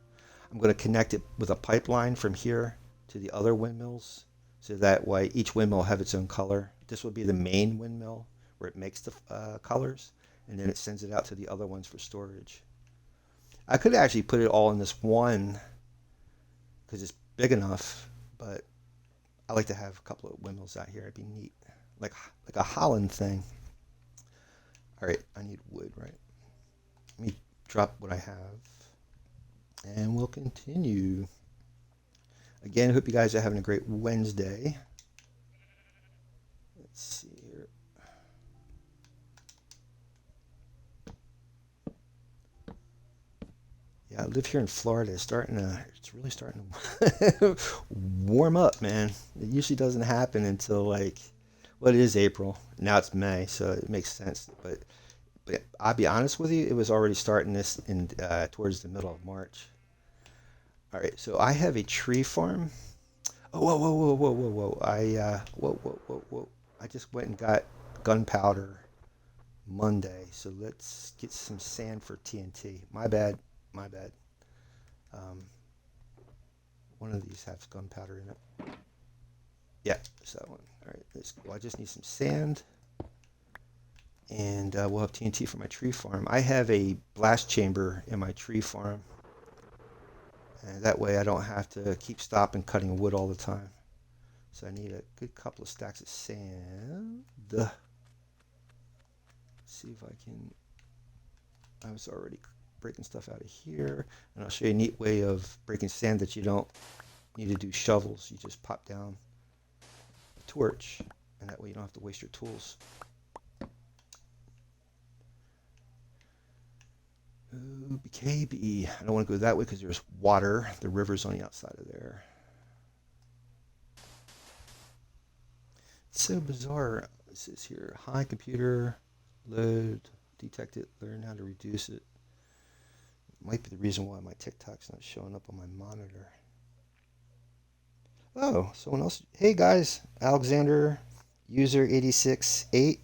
I'm going to connect it with a pipeline from here to the other windmills, so that way each windmill will have its own color. This will be the main windmill where it makes the colors, and then it sends it out to the other ones for storage. I could actually put it all in this one because it's big enough, but I like to have a couple of windmills out here. It'd be neat, like a Holland thing. All right, I need wood, right? Let me drop what I have, and we'll continue. Again, I hope you guys are having a great Wednesday. Let's see here. Yeah, I live here in Florida. It's really starting to warm up, man. It usually doesn't happen until well, it is April. Now it's May, so it makes sense. But I'll be honest with you, it was already starting this towards the middle of March. All right, so I have a tree farm. Oh, whoa! I just went and got gunpowder Monday, so let's get some sand for TNT. My bad. One of these has gunpowder in it. Yeah, it's that one. All right, let's go. I just need some sand, and we'll have TNT for my tree farm. I have a blast chamber in my tree farm, and that way I don't have to keep stopping cutting wood all the time. So I need a good couple of stacks of sand. Let's see if I can. I was already breaking stuff out of here, and I'll show you a neat way of breaking sand that you don't need to do shovels. You just pop down a torch, and that way you don't have to waste your tools. Ooh, BKB. I don't want to go that way because there's water. The river's on the outside of there. It's so bizarre. It says here, high computer load, detect it, learn how to reduce it. Might be the reason why my TikTok's not showing up on my monitor. Oh, someone else. Hey guys, Alexander, user 868,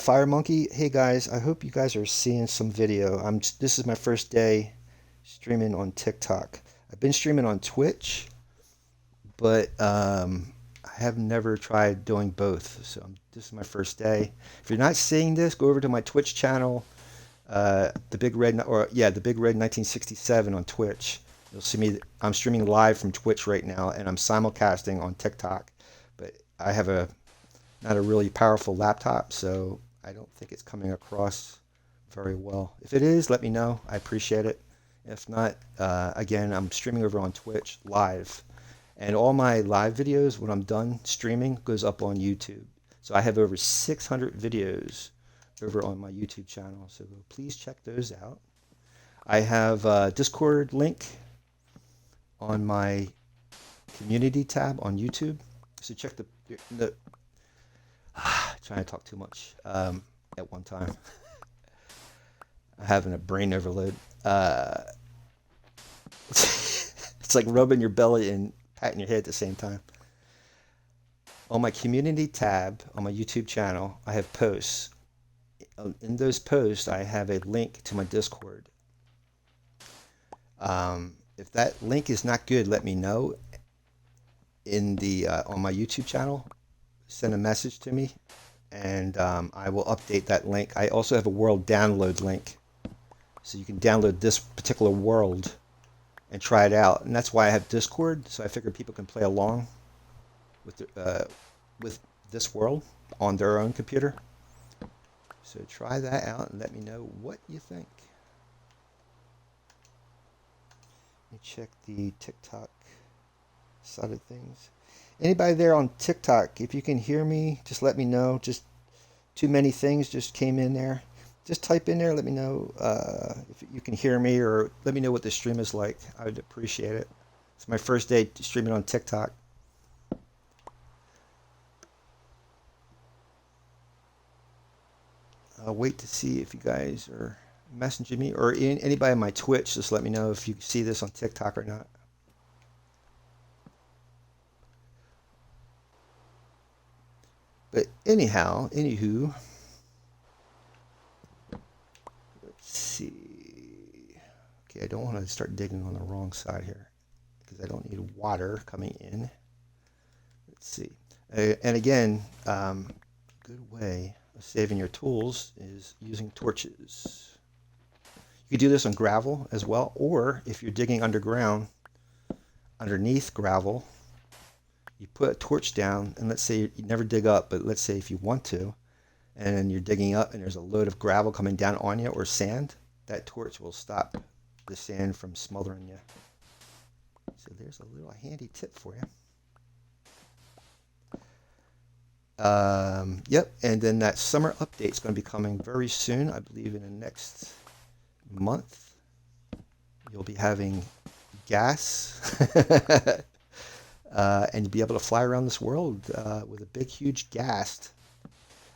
Fire Monkey. Hey guys, I hope you guys are seeing some video. This is my first day streaming on TikTok. I've been streaming on Twitch, but I have never tried doing both. So this is my first day. If you're not seeing this, go over to my Twitch channel. The Big Red 1967 on Twitch. You'll see me. I'm streaming live from Twitch right now, and I'm simulcasting on TikTok. But I have not a really powerful laptop, so I don't think it's coming across very well. If it is, let me know. I appreciate it. If not, again, I'm streaming over on Twitch live. And all my live videos, when I'm done streaming, goes up on YouTube. So I have over 600 videos over on my YouTube channel. So please check those out. I have a Discord link on my community tab on YouTube. So check the trying to talk too much at one time. I'm having a brain overload. It's like rubbing your belly and patting your head at the same time. On my community tab on my YouTube channel, I have posts. In those posts, I have a link to my Discord. If that link is not good, let me know in the on my YouTube channel. Send a message to me, and I will update that link. I also have a world download link, so you can download this particular world and try it out. And that's why I have Discord, so I figure people can play along with this world on their own computer. So try that out and let me know what you think. Let me check the TikTok side of things. Anybody there on TikTok, if you can hear me, just let me know. Just too many things just came in there. Just type in there, let me know if you can hear me, or let me know what the stream is like. I would appreciate it. It's my first day streaming on TikTok. I'll wait to see if you guys are messaging me, or anybody on my Twitch, just let me know if you see this on TikTok or not. But anyhow, anywho, let's see. Okay, I don't want to start digging on the wrong side here because I don't need water coming in. Let's see. And again, good way of saving your tools is using torches. You could do this on gravel as well, or if you're digging underground, underneath gravel, you put a torch down, and let's say you never dig up, but let's say if you want to, and you're digging up and there's a load of gravel coming down on you or sand, that torch will stop the sand from smothering you. So there's a little handy tip for you. Yep, and then that summer update is going to be coming very soon. I believe in the next month. You'll be having gas. And you'll be able to fly around this world with a big, huge ghast.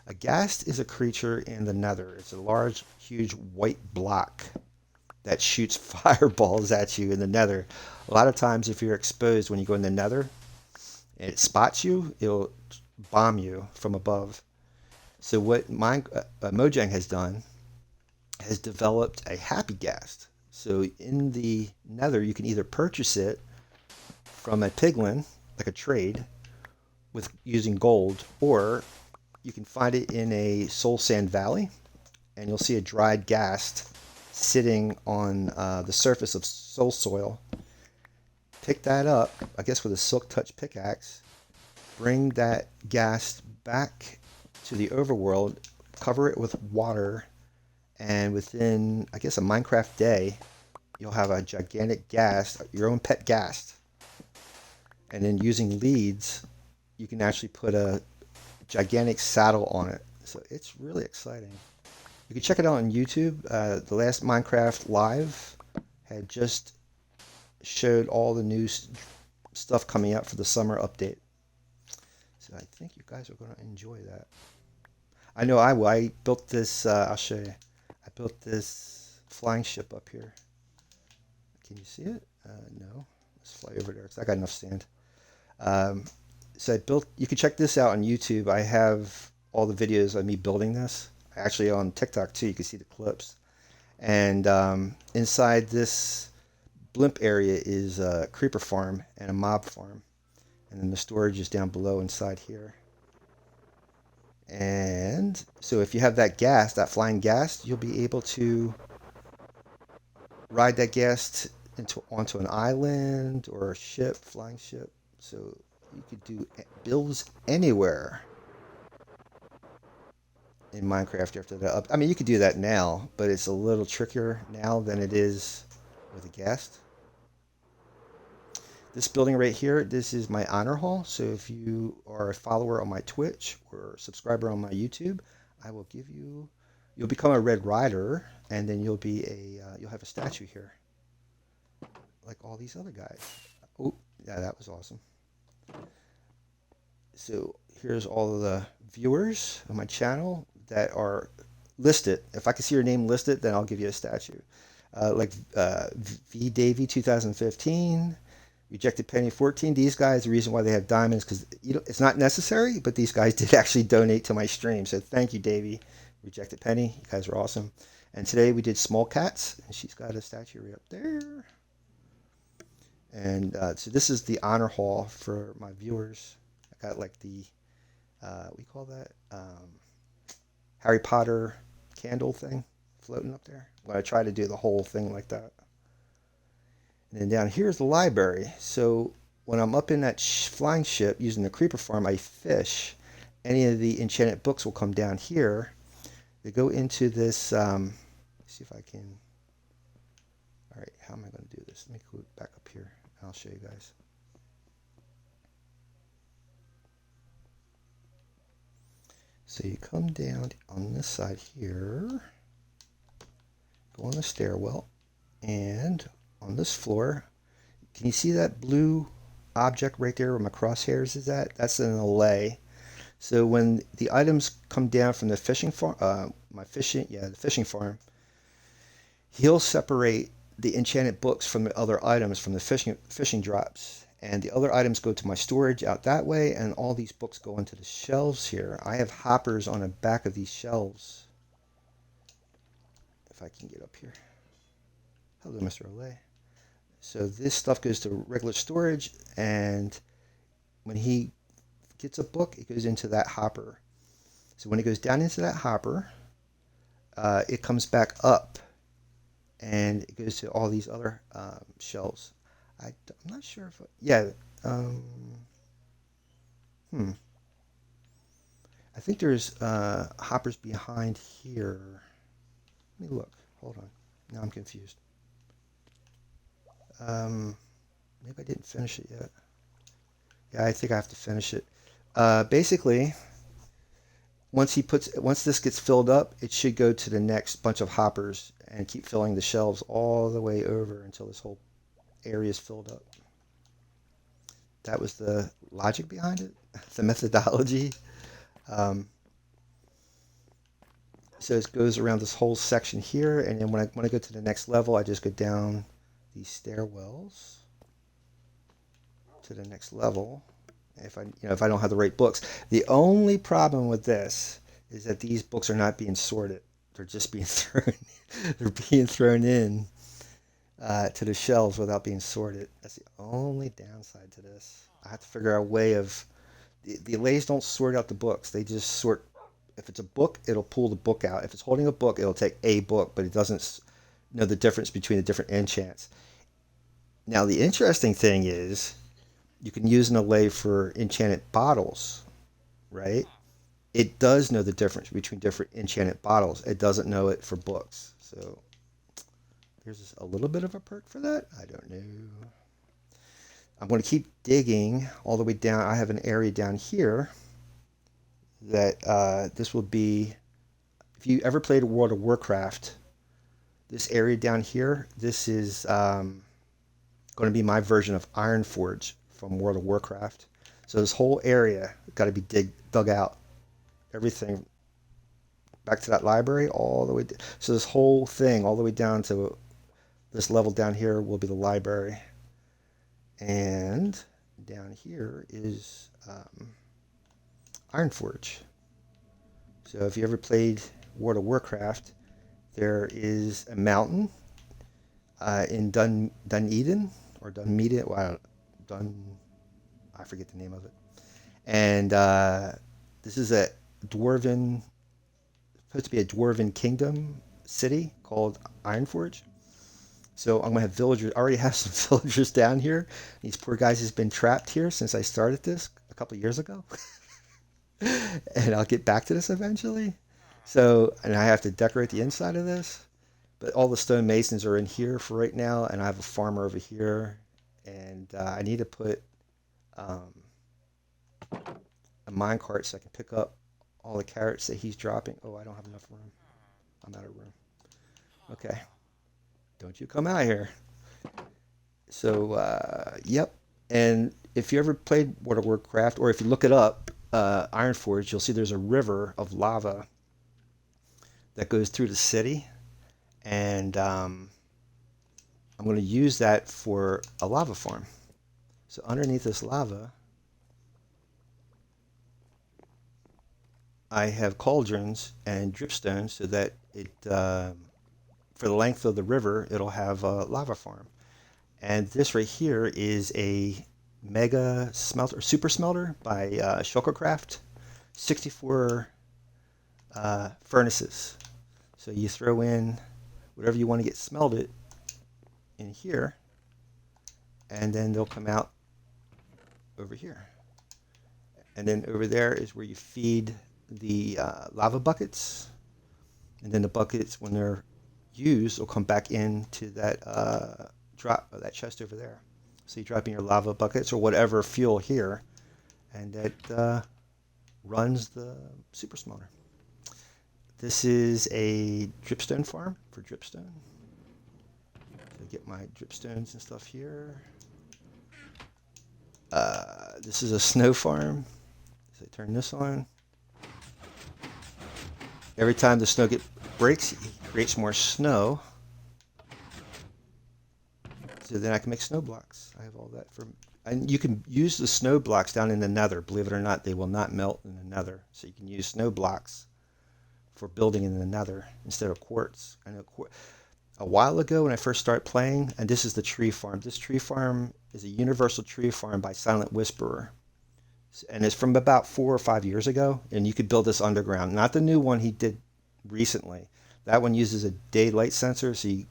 A ghast is a creature in the nether. It's a large, huge white block that shoots fireballs at you in the nether. A lot of times, if you're exposed when you go in the nether and it spots you, it'll bomb you from above. So what Mojang has done has developed a happy ghast. So in the nether, you can either purchase it from a piglin, like a trade, with using gold, or you can find it in a soul sand valley, and you'll see a dried ghast sitting on the surface of soul soil. Pick that up, I guess with a silk touch pickaxe, bring that ghast back to the overworld, cover it with water, and within, I guess, a Minecraft day, you'll have a gigantic ghast, your own pet ghast. And then using leads, you can actually put a gigantic saddle on it. So it's really exciting. You can check it out on YouTube. The last Minecraft Live had just showed all the new stuff coming out for the summer update. So I think you guys are going to enjoy that. I know I will. I built this, I'll show you. I built this flying ship up here. Can you see it? No. Let's fly over there because I got enough sand. So I built, you can check this out on YouTube. I have all the videos of me building this. Actually on TikTok too, you can see the clips. And inside this blimp area is a creeper farm and a mob farm. And then the storage is down below inside here. And so if you have that ghast, that flying ghast, you'll be able to ride that ghast onto an island or a ship, flying ship. So you could do builds anywhere in Minecraft after that. I mean, you could do that now, but it's a little trickier now than it is with a guest. This building right here, this is my honor hall. So if you are a follower on my Twitch or a subscriber on my YouTube, I will give you, you'll become a Red Rider, and then you'll have a statue here, like all these other guys. Oh, yeah, that was awesome. So here's all of the viewers of my channel that are listed. If I can see your name listed, then I'll give you a statue. V Davy 2015, Rejected Penny 14. These guys, the reason why they have diamonds, because it's not necessary, but these guys did actually donate to my stream. So thank you, Davy. Rejected Penny, you guys are awesome. And today we did Small Cats, and she's got a statue right up there. And so this is the honor hall for my viewers. I got like the, we call that Harry Potter candle thing floating up there. Well, I try to do the whole thing like that. And then down here is the library. So when I'm up in that flying ship using the creeper farm, I fish. Any of the enchanted books will come down here. They go into this, let's see if I can, all right, how am I going to do this? Let me go back up here and I'll show you guys. So you come down on this side here, go on the stairwell, and on this floor, can you see that blue object right there where my crosshairs is at? That's an allay. So when the items come down from the fishing farm, the fishing farm, he'll separate the enchanted books from the other items from the fishing drops. And the other items go to my storage out that way, and all these books go into the shelves here. I have hoppers on the back of these shelves. If I can get up here. Hello, Mr. Olay. So this stuff goes to regular storage, and when he gets a book, it goes into that hopper. So when it goes down into that hopper, it comes back up, and it goes to all these other shelves. I'm not sure if, I think there's hoppers behind here. Let me look. Hold on. Now I'm confused. Maybe I didn't finish it yet. Yeah, I think I have to finish it. Basically, once this gets filled up, it should go to the next bunch of hoppers and keep filling the shelves all the way over until this whole area is filled up. That was the logic behind it, the methodology. So it goes around this whole section here, and then when I go to the next level, I just go down these stairwells to the next level. If I don't have the right books, the only problem with this is that these books are not being sorted; they're just being thrown. They're being thrown in to the shelves without being sorted. That's the only downside to this. I have to figure out a way of the allays don't sort out the books; they just sort. If it's a book, it'll pull the book out. If it's holding a book, it'll take a book, but it doesn't know the difference between the different enchants. Now, the interesting thing is you can use an allay for enchanted bottles, right? It does know the difference between different enchanted bottles. It doesn't know it for books. So there's a little bit of a perk for that. I don't know. I'm going to keep digging all the way down. I have an area down here that this will be, if you ever played World of Warcraft, this area down here, this is going to be my version of Ironforge from World of Warcraft. So this whole area got to be dug out. Everything back to that library all the way. So this whole thing all the way down to this level down here will be the library. And down here is Ironforge. So if you ever played World of Warcraft, there is a mountain in Dunedin or Dunmedia. Well, I forget the name of it. And this is a supposed to be a dwarven kingdom city called Ironforge. So I'm gonna have villagers. I already have some villagers down here. These poor guys has been trapped here since I started this a couple of years ago. And I'll get back to this eventually. So, and I have to decorate the inside of this. But all the stonemasons are in here for right now, and I have a farmer over here, and I need to put um, a minecart so I can pick up all the carrots that he's dropping. Oh, I don't have enough room. I'm out of room. Okay, don't you come out here. So, yep. And if you ever played World of Warcraft, or if you look it up, Ironforge, you'll see there's a river of lava that goes through the city, and I'm going to use that for a lava farm. So underneath this lava, I have cauldrons and dripstones so that for the length of the river, it'll have a lava farm. And this right here is a mega smelter, super smelter by Shulkercraft, 64 furnaces. So you throw in whatever you want to get smelted in here, and then they'll come out over here. And then over there is where you feed the lava buckets. And then the buckets, when they're used, will come back into that that chest over there. So you drop in your lava buckets or whatever fuel here, and that runs the super smelter. This is a dripstone farm for dripstone. So I get my dripstones and stuff here. This is a snow farm. So I turn this on. Every time the snow breaks, it creates more snow. So then I can make snow blocks. I have all that and you can use the snow blocks down in the nether. Believe it or not, they will not melt in the nether. So you can use snow blocks for building in the nether instead of quartz. I know a while ago when I first started playing, and this is the tree farm. This tree farm is a universal tree farm by Silent Whisperer. And it's from about 4 or 5 years ago, and you could build this underground. Not the new one he did recently. That one uses a daylight sensor, so you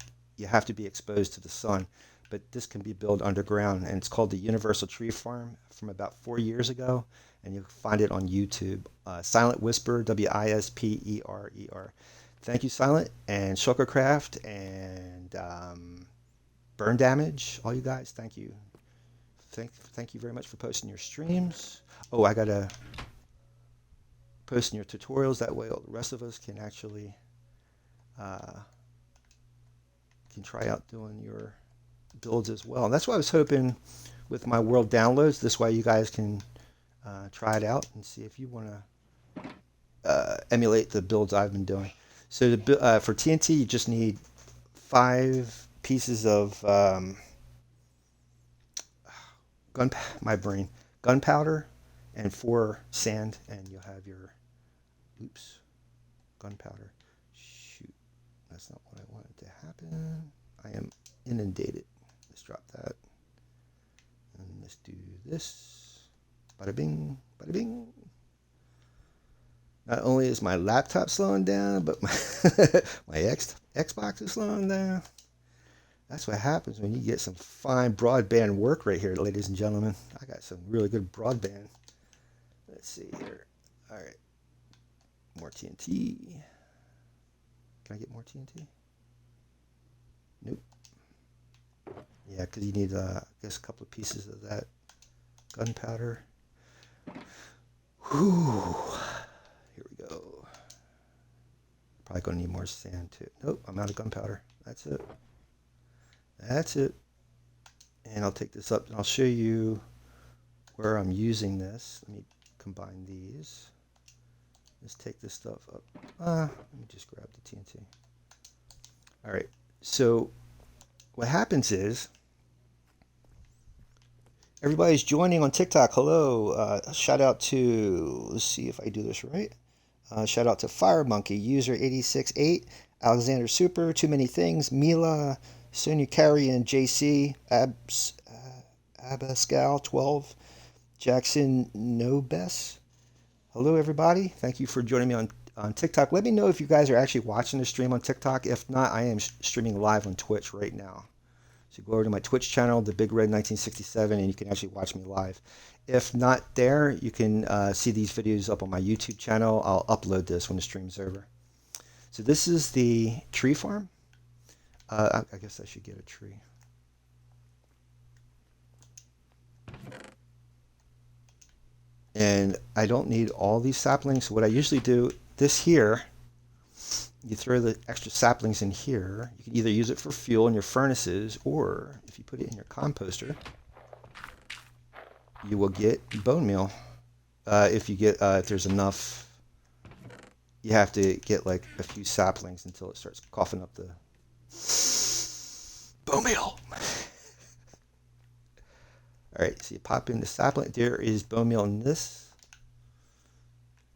have to be exposed to the sun. But this can be built underground, and it's called the Universal Tree Farm from about 4 years ago, and you'll find it on YouTube. Silent Whisper, Whisperer. Thank you, Silent, and Shulkercraft, and Burn Damage, all you guys, thank you. Thank you very much for posting your streams. Oh, I gotta post in your tutorials, that way all the rest of us can actually can try out doing your builds as well. And that's what I was hoping with my world downloads. This way you guys can try it out and see if you want to emulate the builds I've been doing. So for TNT, you just need 5 pieces of gunpowder and 4 sand, and you'll have your gunpowder. Shoot, that's not what I wanted to happen. I am inundated. Let's drop that, and let's do this. Bada bing, bada bing. Not only is my laptop slowing down, but my Xbox is slowing down. That's what happens when you get some fine broadband work right here, ladies and gentlemen. I got some really good broadband. Let's see here. All right. More TNT. Can I get more TNT? Nope. Yeah, because you need, I guess, a couple of pieces of that gunpowder. Whew. Here we go. Probably going to need more sand, too. Nope, I'm out of gunpowder. That's it. That's it. And I'll take this up and I'll show you where I'm using this. Let me combine these. Let's take this stuff up. Let me just grab the TNT. All right. So what happens is everybody's joining on TikTok. Hello. Shout out to, let's see if I do this right. Shout out to Fire Monkey, user 868, Alexander Super, Too Many Things, Mila, Sonia Carey and JC, Abascal 12, Jackson Nobes. Hello, everybody. Thank you for joining me on TikTok. Let me know if you guys are actually watching the stream on TikTok. If not, I am streaming live on Twitch right now. So go over to my Twitch channel, The Big Red 1967, and you can actually watch me live. If not there, you can see these videos up on my YouTube channel. I'll upload this when the stream's over. So this is the tree farm. I guess I should get a tree. And I don't need all these saplings. So what I usually do, this here, you throw the extra saplings in here. You can either use it for fuel in your furnaces, or if you put it in your composter, you will get bone meal. If there's enough, you have to get like a few saplings until it starts coughing up the bone meal. All right, so you pop in the sapling. There is bone meal in this.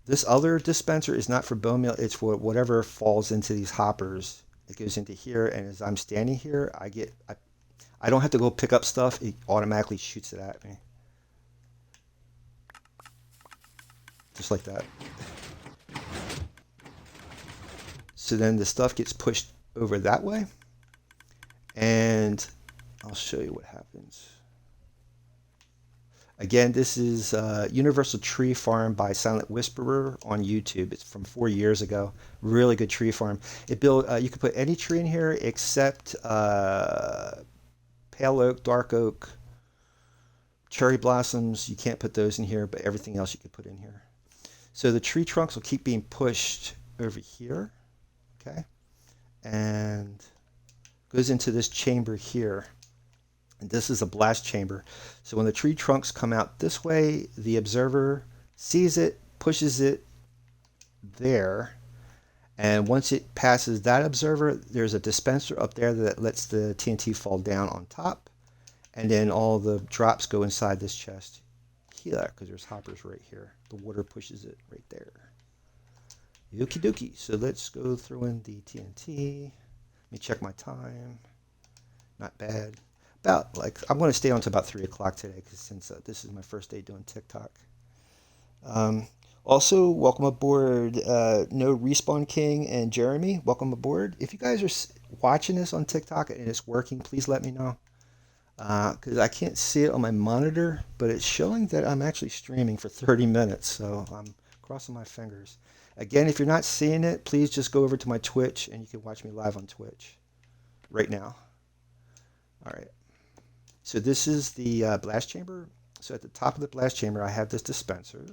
This other dispenser is not for bone meal. It's for whatever falls into these hoppers. It goes into here, and as I'm standing here, I don't have to go pick up stuff. It automatically shoots it at me. Just like that. So then the stuff gets pushed over that way, and I'll show you what happens. Again, this is Universal Tree Farm by Silent Whisperer on YouTube. It's from 4 years ago. Really good tree farm. You can put any tree in here except pale oak, dark oak, cherry blossoms. You can't put those in here, but everything else you can put in here. So the tree trunks will keep being pushed over here, okay, and goes into this chamber here. And this is a blast chamber. So when the tree trunks come out this way, the observer sees it, pushes it there, and once it passes that observer, there's a dispenser up there that lets the TNT fall down on top, and then all the drops go inside this chest here, because there's hoppers right here. The water pushes it right there. Okie dokie. So let's go throw in the TNT. Let me check my time. Not bad. I'm going to stay on to about 3 o'clock today, because since this is my first day doing TikTok. Also, welcome aboard No Respawn King and Jeremy. Welcome aboard. If you guys are watching this on TikTok and it's working, please let me know. Because I can't see it on my monitor, but it's showing that I'm actually streaming for 30 minutes, so I'm crossing my fingers. Again, if you're not seeing it, please just go over to my Twitch, and you can watch me live on Twitch right now. All right. So this is the blast chamber. So at the top of the blast chamber, I have this dispenser.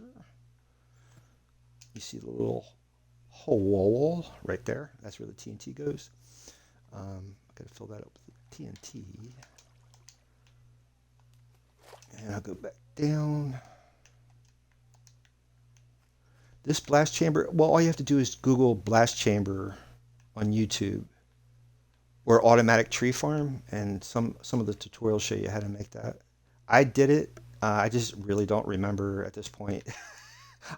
You see the little hole right there. That's where the TNT goes. I'm going to fill that up with TNT. And I'll go back down. This blast chamber, well, all you have to do is Google blast chamber on YouTube, or automatic tree farm, and some of the tutorials show you how to make that. I did it. I just really don't remember at this point.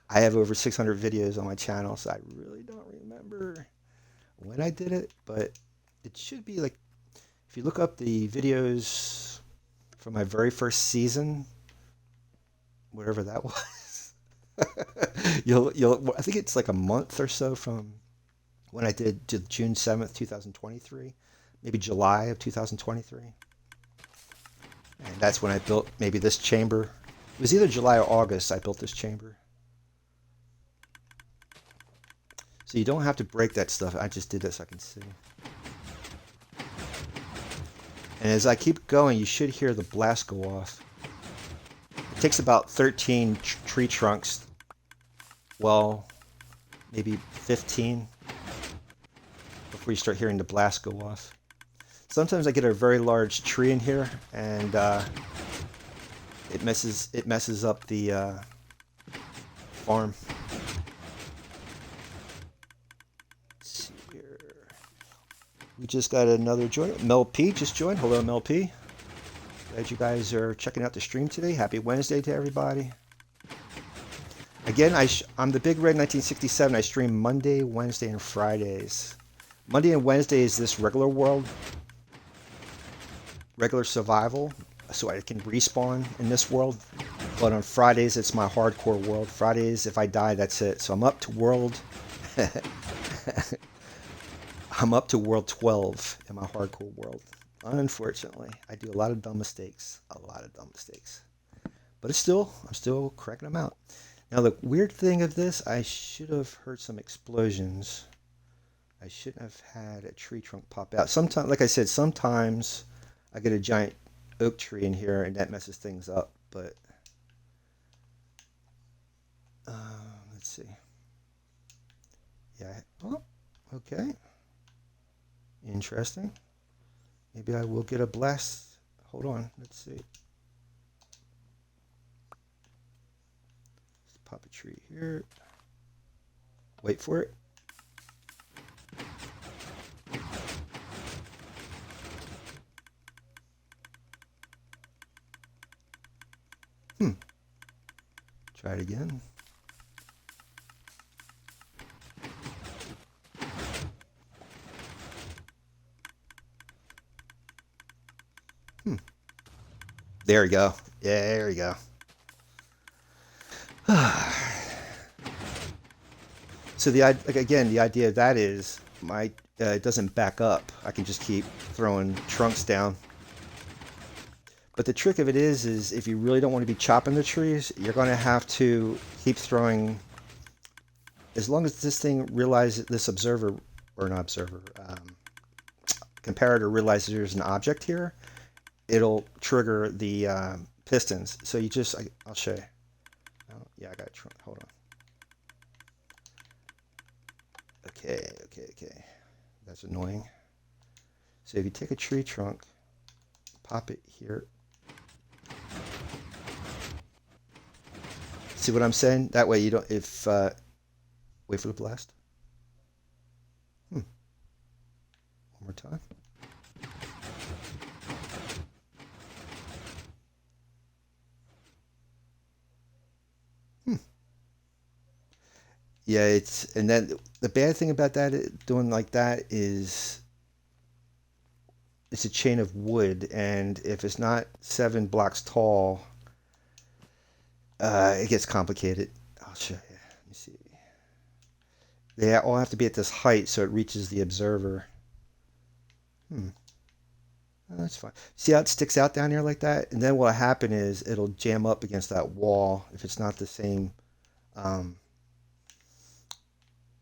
I have over 600 videos on my channel, so I really don't remember when I did it, but it should be like, if you look up the videos from my very first season, whatever that was, I think it's like a month or so from when I did to June 7th, 2023. Maybe July of 2023. And that's when I built maybe this chamber. It was either July or August I built this chamber. So you don't have to break that stuff. I just did this so I can see. And as I keep going, you should hear the blast go off. It takes about 13 tree trunks. Well, maybe 15 before you start hearing the blast go off. Sometimes I get a very large tree in here, and it messes up the farm. Let's see here. We just got another join. Mel P just joined. Hello, Mel P. Glad you guys are checking out the stream today. Happy Wednesday to everybody. Again, I'm the Big Red 1967. I stream Monday, Wednesday, and Fridays. Monday and Wednesday is this regular world. Regular survival, so I can respawn in this world. But on Fridays, it's my hardcore world. Fridays, if I die, that's it. So I'm up to world. I'm up to world 12 in my hardcore world. Unfortunately, I do a lot of dumb mistakes. But I'm still cracking them out. Now the weird thing of this, I should have heard some explosions. I shouldn't have had a tree trunk pop out. Sometimes, like I said, sometimes I get a giant oak tree in here and that messes things up. But let's see. Yeah. Oh, okay. Interesting. Maybe I will get a blast. Hold on. Let's see. Let's pop a tree here. Wait for it. Try it again. There we go. Yeah, there we go. So the idea of that is it doesn't back up. I can just keep throwing trunks down. But the trick of it is if you really don't want to be chopping the trees, you're going to have to keep throwing. As long as this thing realizes, this observer, or not observer, comparator realizes there's an object here, it'll trigger the pistons. So you just, I'll show you. Oh, yeah, I got a trunk. Hold on. Okay. That's annoying. So if you take a tree trunk, pop it here. See what I'm saying? That way you don't, wait for the blast. One more time. Yeah, and then the bad thing about that, doing like that, is it's a chain of wood, and if it's not 7 blocks tall, it gets complicated. I'll show you. Let me see. They all have to be at this height so it reaches the observer. Oh, that's fine. See how it sticks out down here like that? And then what'll happen is it'll jam up against that wall if it's not the same.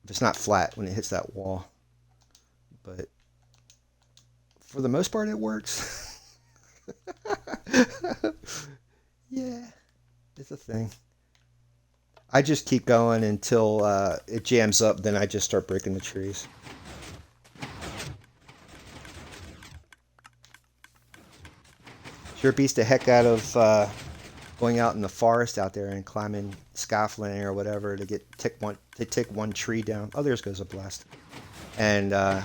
If it's not flat when it hits that wall. But for the most part, it works. Yeah, it's a thing. I just keep going until it jams up, then I just start breaking the trees. Sure beats the heck out of going out in the forest out there and climbing scaffolding or whatever to take one tree down. Oh, there goes a blast. And yeah,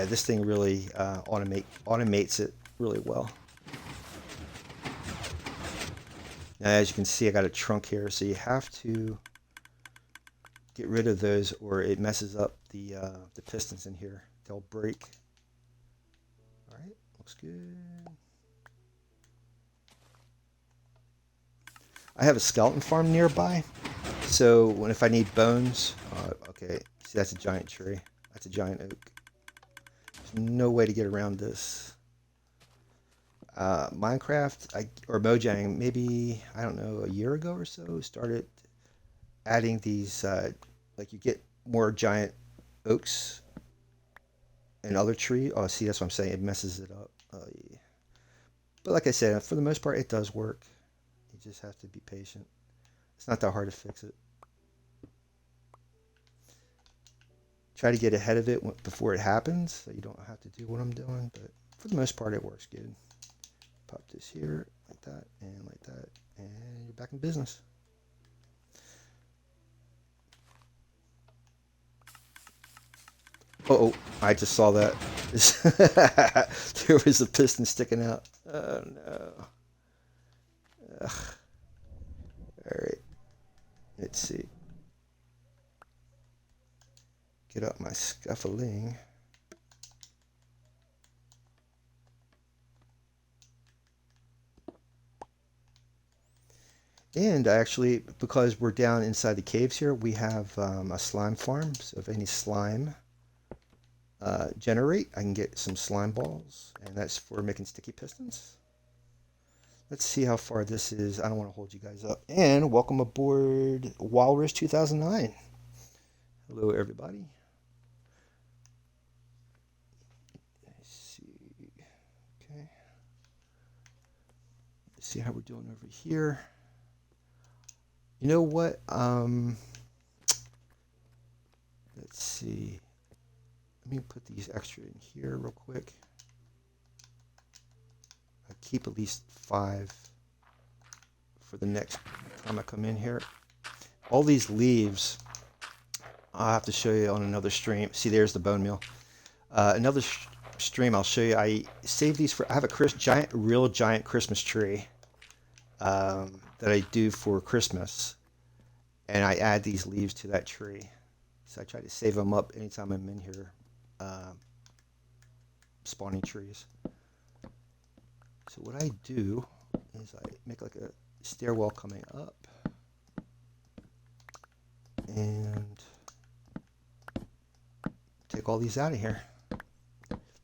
this thing really automates it really well. Now, as you can see, I got a trunk here, so you have to get rid of those, or it messes up the pistons in here. They'll break. All right, looks good. I have a skeleton farm nearby, so if I need bones, okay, see that's a giant tree. That's a giant oak. There's no way to get around this. Minecraft or Mojang, maybe, I don't know, a year ago or so, started adding these, like you get more giant oaks and other tree. Oh, see, that's what I'm saying. It messes it up. Yeah. But like I said, for the most part, it does work. You just have to be patient. It's not that hard to fix it. Try to get ahead of it before it happens, so you don't have to do what I'm doing. But for the most part, it works good. Pop this here, like that, and you're back in business. Oh, I just saw that. There was a piston sticking out. Oh no. Ugh. All right. Let's see. Get up my scaffolding. And actually, because we're down inside the caves here, we have a slime farm. So if any slime generate, I can get some slime balls, and that's for making sticky pistons. Let's see how far this is. I don't want to hold you guys up. And welcome aboard Walrus 2009. Hello, everybody. Let's see how we're doing over here. You know what? Let's see. Let me put these extra in here real quick. I keep at least 5 for the next time I come in here. All these leaves, I'll have to show you on another stream. See, there's the bone meal. Another stream I'll show you. I save these for, I have a real giant Christmas tree that I do for Christmas. And I add these leaves to that tree. So I try to save them up anytime I'm in here spawning trees. So what I do is I make like a stairwell coming up. And take all these out of here.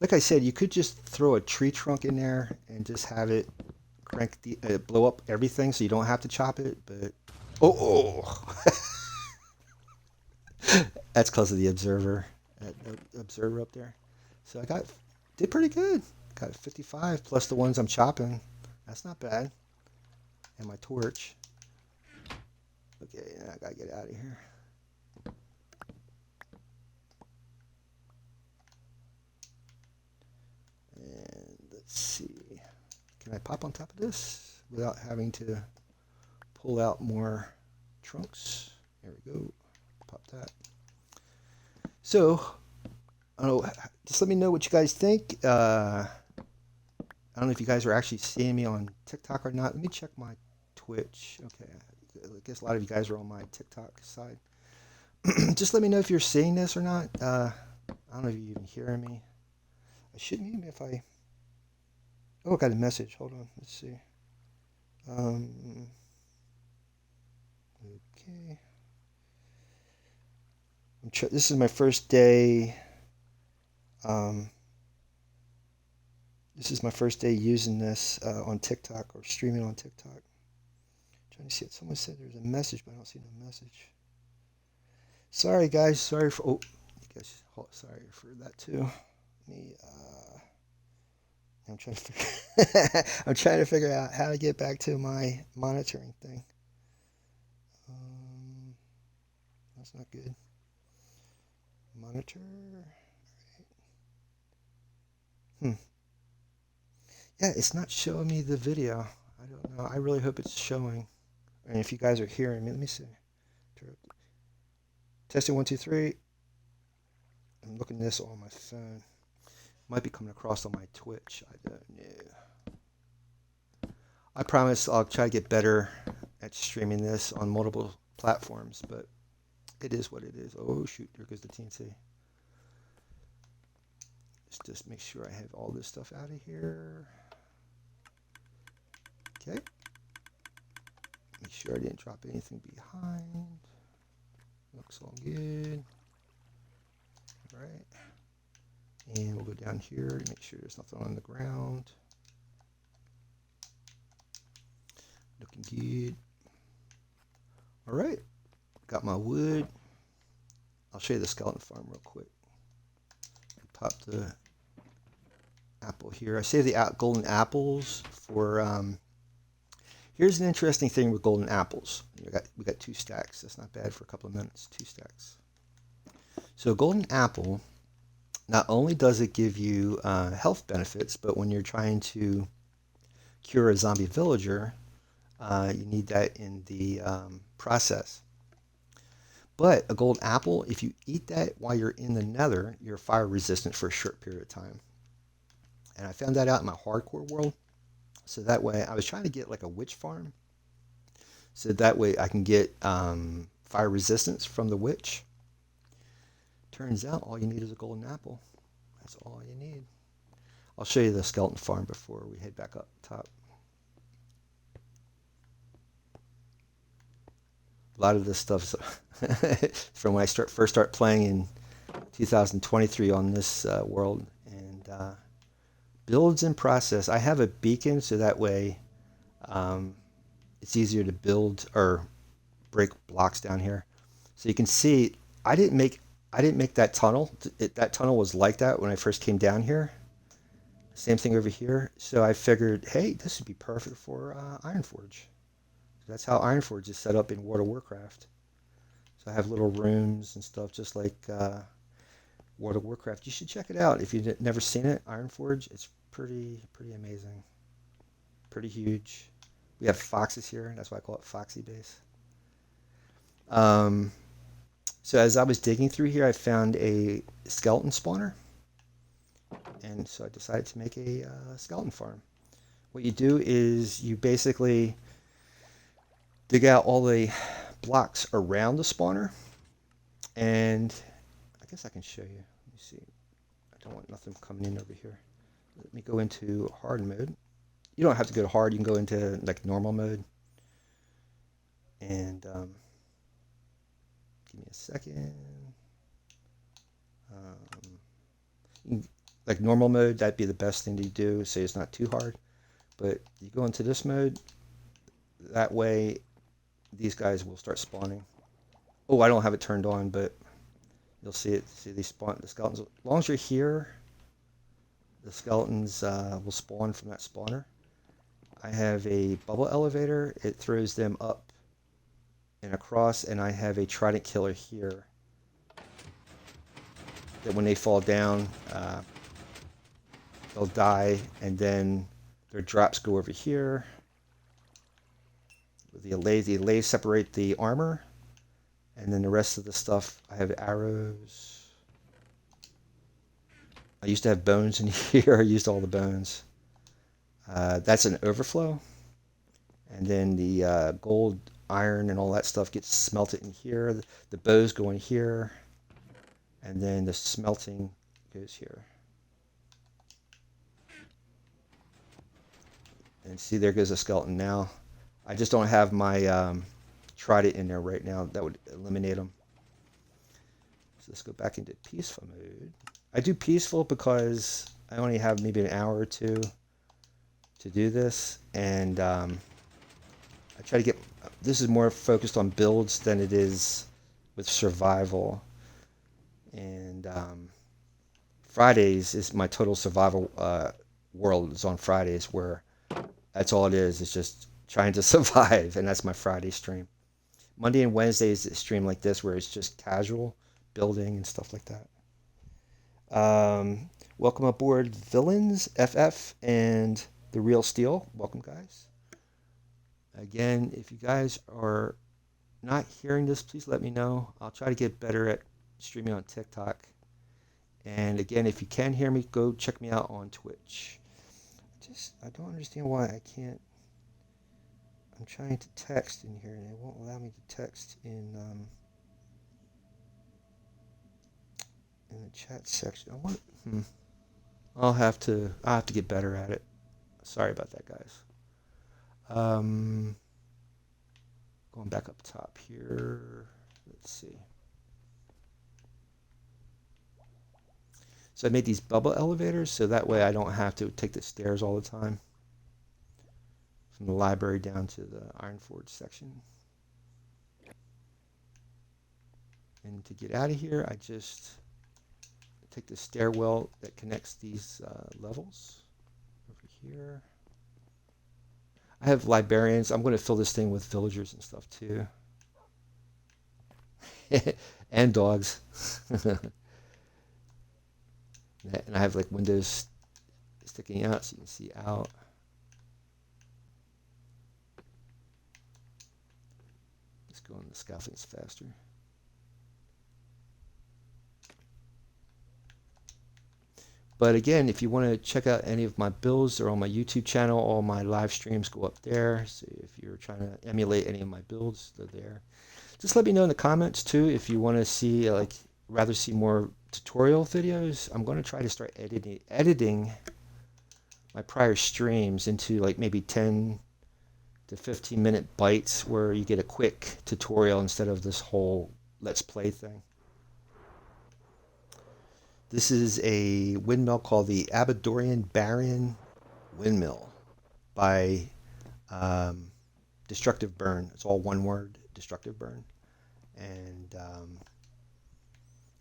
Like I said, you could just throw a tree trunk in there and just have it blow up everything so you don't have to chop it, but oh. That's because of the observer up there. So I did pretty good. Got 55 plus the ones I'm chopping. That's not bad. And my torch. Okay, now I gotta get out of here. And let's see. Can I pop on top of this without having to pull out more trunks? There we go. Pop that. So, I don't know, just let me know what you guys think. I don't know if you guys are actually seeing me on TikTok or not. Let me check my Twitch. Okay, I guess a lot of you guys are on my TikTok side. Just let me know if you're seeing this or not. I don't know if you're even hearing me. I should maybe if I... Oh, I got a message. Hold on. Let's see. Okay. This is my first day. This is my first day using this on TikTok or streaming on TikTok. Trying to see it. Someone said there's a message, but I don't see no message. Sorry, guys. Sorry for. Oh, you guys. Sorry for that too. Me. I'm trying to figure. I'm trying to figure out how to get back to my monitoring thing. That's not good. Monitor. Right. Yeah, it's not showing me the video. I don't know. I really hope it's showing. And if you guys are hearing me, let me see. Testing 1, 2, 3. I'm looking at this on my phone. Might be coming across on my Twitch. I don't know. I promise I'll try to get better at streaming this on multiple platforms, but it is what it is. Oh shoot, there goes the TNT. Let's just make sure I have all this stuff out of here. Okay. Make sure I didn't drop anything behind. Looks all good. All right. And we'll go down here to make sure there's nothing on the ground. Looking good. All right. Got my wood. I'll show you the skeleton farm real quick. Pop the apple here. I save the golden apples for... Here's an interesting thing with golden apples. We got 2 stacks. That's not bad for a couple of minutes. 2 stacks. So golden apple, not only does it give you health benefits, but when you're trying to cure a zombie villager, you need that in the process. But a golden apple, if you eat that while you're in the nether, you're fire resistant for a short period of time. And I found that out in my hardcore world. So that way, I was trying to get like a witch farm. So that way I can get fire resistance from the witch. Turns out all you need is a golden apple. That's all you need. I'll show you the skeleton farm before we head back up top. A lot of this stuff's from when I first start playing in 2023 on this world. And builds in process. I have a beacon so that way it's easier to build or break blocks down here. So you can see I didn't make that tunnel. That tunnel was like that when I first came down here. Same thing over here. So I figured, hey, this would be perfect for Ironforge. That's how Ironforge is set up in World of Warcraft. So I have little rooms and stuff just like World of Warcraft. You should check it out if you've never seen it. Ironforge, it's pretty amazing, pretty huge. We have foxes here. That's why I call it Foxy Base. Um, so as I was digging through here, I found a skeleton spawner, and so I decided to make a skeleton farm. What you do is you basically dig out all the blocks around the spawner, and I guess I can show you. Let me see. I don't want nothing coming in over here. Let me go into hard mode. You don't have to go to hard. You can go into like normal mode. And give me a second. Like normal mode, that'd be the best thing to do, so it's not too hard. But you go into this mode. That way, these guys will start spawning. Oh, I don't have it turned on, but you'll see it. See these spawn the skeletons. As long as you're here, the skeletons will spawn from that spawner. I have a bubble elevator. It throws them up and across, and I have a trident killer here. That when they fall down, they'll die, and then their drops go over here. The allays separate the armor, and then the rest of the stuff, I have arrows. I used to have bones in here. I used all the bones. That's an overflow. And then the gold, iron, and all that stuff gets smelted in here. The bows go in here. And then the smelting goes here. And see, there goes a skeleton now. I just don't have my trident in there right now. That would eliminate them. So let's go back into peaceful mode. I do peaceful because I only have maybe an hour or two to do this. And I try to get... This is more focused on builds than it is with survival. And Fridays is my total survival world. Is on Fridays, where that's all it is. It's just trying to survive, and that's my Friday stream. Monday and Wednesdays is a stream like this, where it's just casual building and stuff like that. Welcome aboard, Villains, FF, and The Real Steel. Welcome, guys. Again, if you guys are not hearing this, please let me know. I'll try to get better at streaming on TikTok. And again, if you can hear me, go check me out on Twitch. I don't understand why I can't. I'm trying to text in here, and it won't allow me to text in the chat section. I'll have to get better at it. Sorry about that, guys. Going back up top here. Let's see. So I made these bubble elevators, so that way I don't have to take the stairs all the time. From the library down to the Ironforge section. And to get out of here, I just take the stairwell that connects these levels over here. I have librarians. I'm going to fill this thing with villagers and stuff too. And dogs. And I have like windows sticking out so you can see out. Let's go on the scaffoldings faster. But again, if you want to check out any of my builds, they're on my YouTube channel. All my live streams go up there. So if you're trying to emulate any of my builds, they're there. Just let me know in the comments too if you want to see rather see more tutorial videos. I'm going to try to start editing my prior streams into like maybe 10 to 15 minute bites where you get a quick tutorial instead of this whole let's play thing. This is a windmill called the Aberdorian Baron Windmill by Destructive Burn. It's all one word, Destructive Burn. And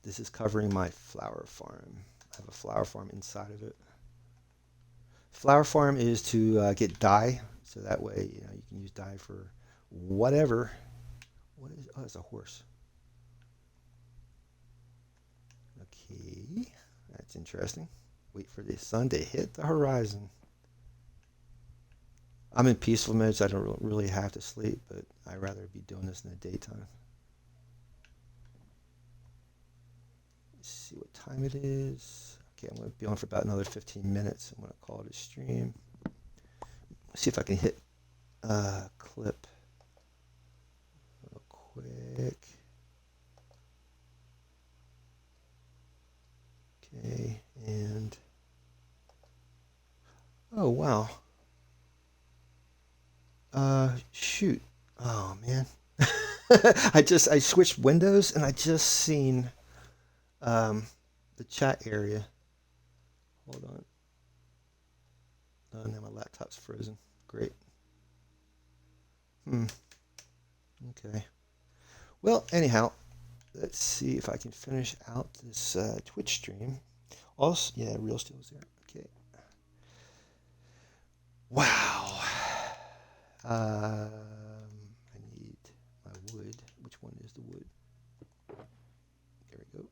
this is covering my flower farm. I have a flower farm inside of it. Flower farm is to get dye, so that way you can use dye for whatever. What is? Oh, it's a horse. Okay, that's interesting. Wait for the sun to hit the horizon. I'm in peaceful mode, so I don't really have to sleep, but I'd rather be doing this in the daytime. Let's see what time it is. Okay, I'm going to be on for about another 15 minutes. I'm going to call it a stream. Let's see if I can hit clip real quick. Okay, and oh wow. Shoot. Oh man. I switched windows and I just seen um the chat area. Hold on. Oh, now my laptop's frozen. Great. Hmm. Okay. Well, anyhow, let's see if I can finish out this Twitch stream. Also, yeah, Real Steel is there. Okay. Wow. I need my wood. Which one is the wood? There we go.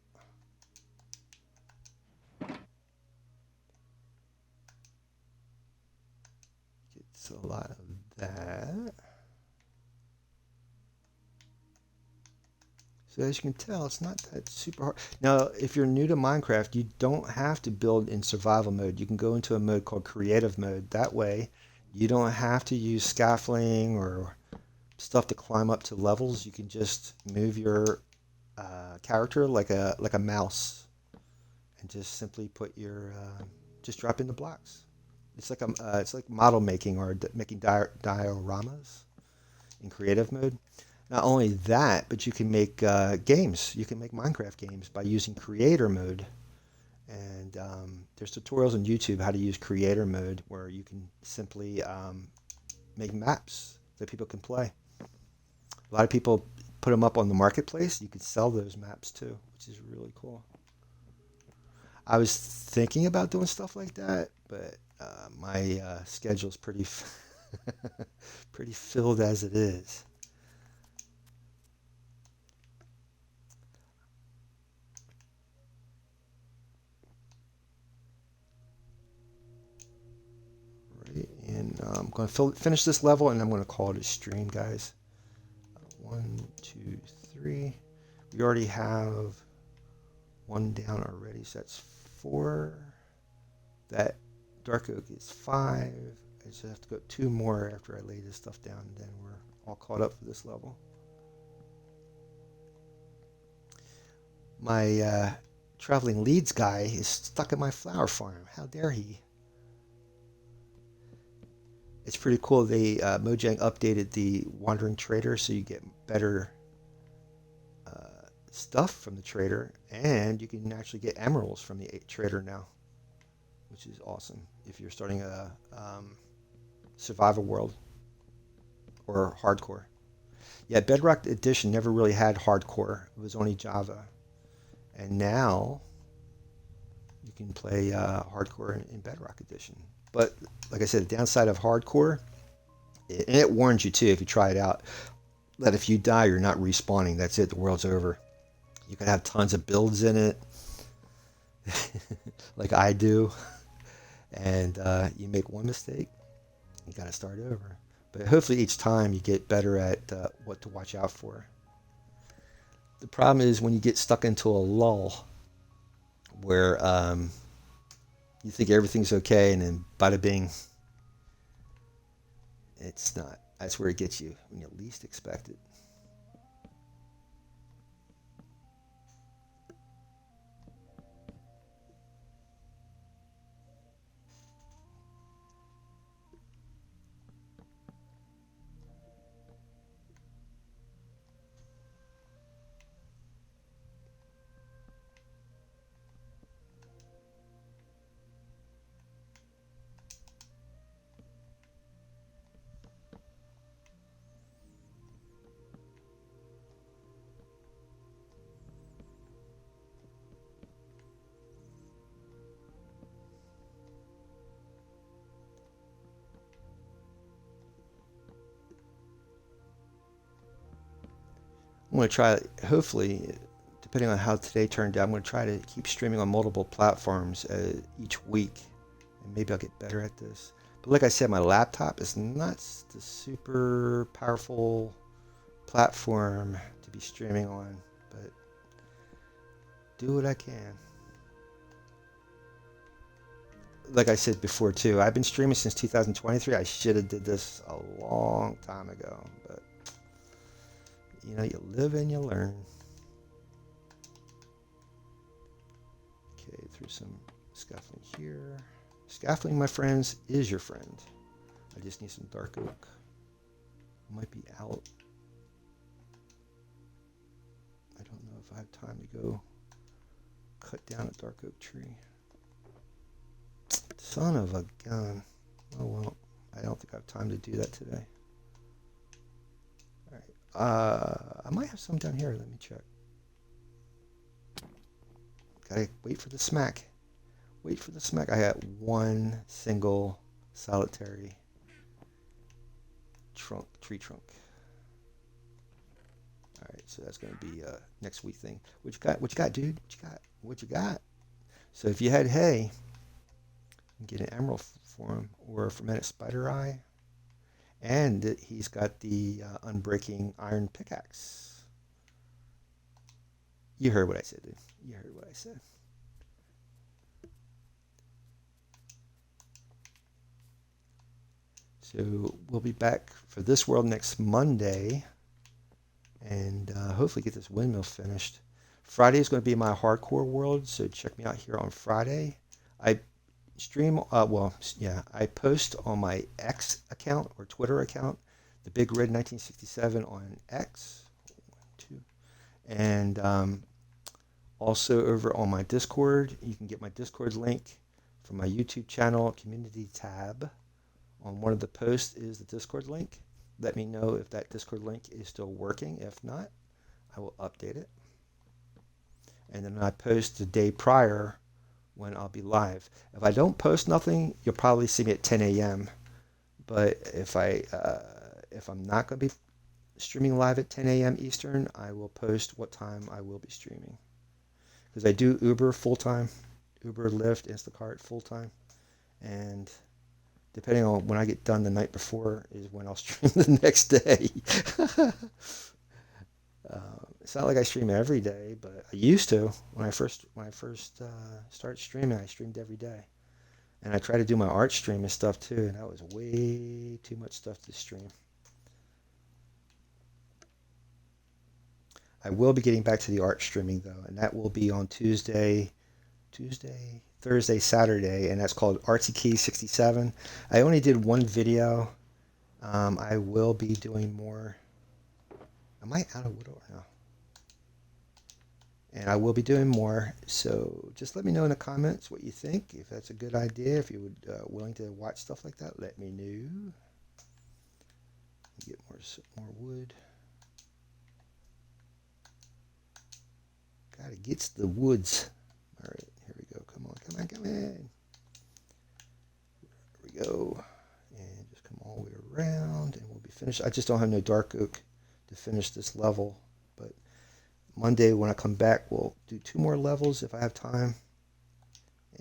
It's a lot of that. So as you can tell, it's not that super hard. Now, if you're new to Minecraft, you don't have to build in survival mode. You can go into a mode called creative mode. That way, you don't have to use scaffolding or stuff to climb up to levels. You can just move your character like a mouse and just simply put your just drop in the blocks. It's like model making or making dioramas in creative mode. Not only that, but you can make games. You can make Minecraft games by using creator mode. And there's tutorials on YouTube how to use creator mode where you can simply make maps that people can play. A lot of people put them up on the marketplace. You can sell those maps too, which is really cool. I was thinking about doing stuff like that, but my schedule's pretty pretty filled as it is. Right, and I'm going to finish this level, and I'm going to call it a stream, guys. 1, 2, 3. We already have one down already, so that's 4. That dark oak is 5. I just have to go 2 more after I lay this stuff down, and then we're all caught up for this level. My traveling leads guy is stuck at my flower farm. How dare he? It's pretty cool. They Mojang updated the Wandering Trader, so you get better stuff from the trader, and you can actually get emeralds from the trader now, which is awesome if you're starting a survival world or hardcore. Yeah, Bedrock Edition never really had hardcore. It was only Java, and now you can play hardcore in Bedrock Edition. But like I said, the downside of hardcore, and it warns you too if you try it out, that if you die, you're not respawning. That's it. The world's over. You can have tons of builds in it, like I do, and you make one mistake, you got to start over. But hopefully each time you get better at what to watch out for. The problem is when you get stuck into a lull where you think everything's okay, and then bada bing, it's not. That's where it gets you when you least expect it. going to try, hopefully, depending on how today turned out, I'm going to try to keep streaming on multiple platforms each week. And maybe I'll get better at this. But like I said, my laptop is not the super powerful platform to be streaming on. But do what I can. Like I said before too, I've been streaming since 2023. I should have did this a long time ago. But, you know, you live and you learn. Okay, through some scaffolding here. Scaffolding, my friends, is your friend. I just need some dark oak. Might be out. I don't know if I have time to go cut down a dark oak tree. Son of a gun. Oh well, I don't think I have time to do that today. Alright, I might have some down here. Let me check. Gotta wait for the smack. Wait for the smack. I got one single solitary tree trunk. Alright, so that's gonna be next week thing. What you got? What you got, dude? What you got? What you got? So if you had hay, you can get an emerald for him, or a fermented spider eye. And he's got the unbreaking iron pickaxe. You heard what I said, dude. You heard what I said. So we'll be back for this world next Monday, and hopefully get this windmill finished. Friday is going to be my hardcore world, so check me out here on Friday. I stream, I post on my X account or Twitter account, the Big Red 1967 on X, and also over on my Discord. You can get my Discord link from my YouTube channel community tab. On one of the posts is the Discord link. Let me know if that Discord link is still working. If not, I will update it. And then I post the day prior when I'll be live. If I don't post nothing, you'll probably see me at 10 a.m. But if I'm not going to be streaming live at 10 a.m. Eastern, I will post what time I will be streaming. Because I do Uber full-time, Uber, Lyft, Instacart full-time. And depending on when I get done the night before is when I'll stream the next day. It's not like I stream every day, but I used to. When I first started streaming, I streamed every day. And I try to do my art stream and stuff too, and that was way too much stuff to stream. I will be getting back to the art streaming though, and that will be on Tuesday, Thursday, Saturday, and that's called Artsy Key 67. I only did one video. I will be doing more. Am I out of wood or no? And I will be doing more. So just let me know in the comments what you think. If that's a good idea, if you would willing to watch stuff like that, let me know. Get more wood. Gotta get to the woods. All right, here we go. Come on, come on, come on. Here we go. And just come all the way around, and we'll be finished. I just don't have no dark oak to finish this level. But Monday when I come back, we'll do 2 more levels if I have time.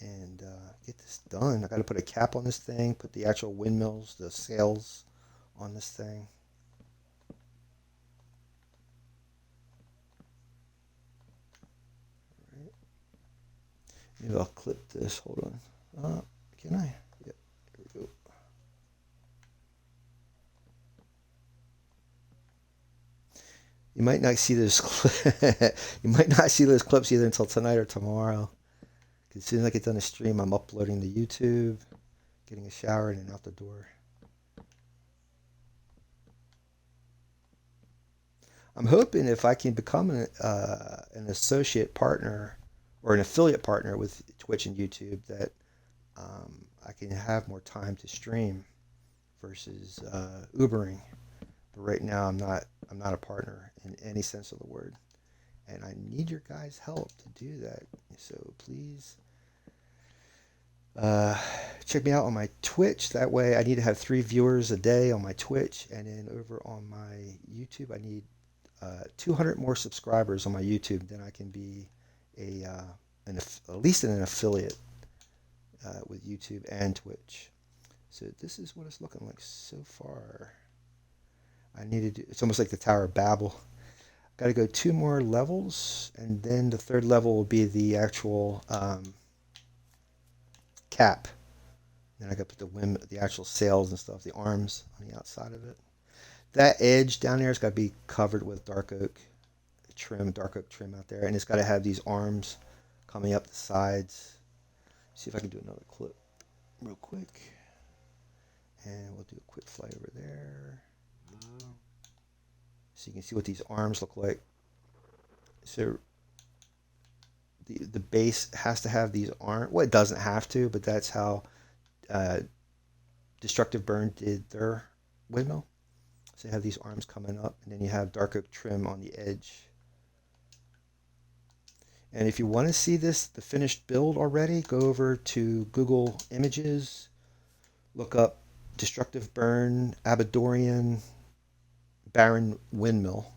And get this done. I got to put a cap on this thing, put the actual windmills, the sails on this thing. Maybe I'll clip this. Hold on. Can I? Yep. Here we go. You might not see those. You might not see those clips either until tonight or tomorrow. Because as soon as I get done the stream, I'm uploading to YouTube, getting a shower, and then out the door. I'm hoping if I can become an associate partner or an affiliate partner with Twitch and YouTube, that I can have more time to stream versus Ubering. But right now I'm not a partner in any sense of the word, and I need your guys' help to do that. So please check me out on my Twitch. That way I need to have 3 viewers a day on my Twitch, and then over on my YouTube I need 200 more subscribers on my YouTube, then I can be at least an affiliate with YouTube and Twitch. So this is what it's looking like so far. I need to do, it's almost like the Tower of Babel. Got to go 2 more levels, and then the 3rd level will be the actual cap. Then I got to put the actual sails and stuff, the arms on the outside of it. That edge down there has got to be covered with dark oak trim out there, and it's got to have these arms coming up the sides. See if I can do another clip real quick, and we'll do a quick fly over there, so you can see what these arms look like. So the base has to have these arms. Well, it doesn't have to, but that's how Destructive Burn did their windmill. So you have these arms coming up, and then you have dark oak trim on the edge. And if you want to see the finished build already, go over to Google Images, look up Destructive Burn Abadorian Baron Windmill,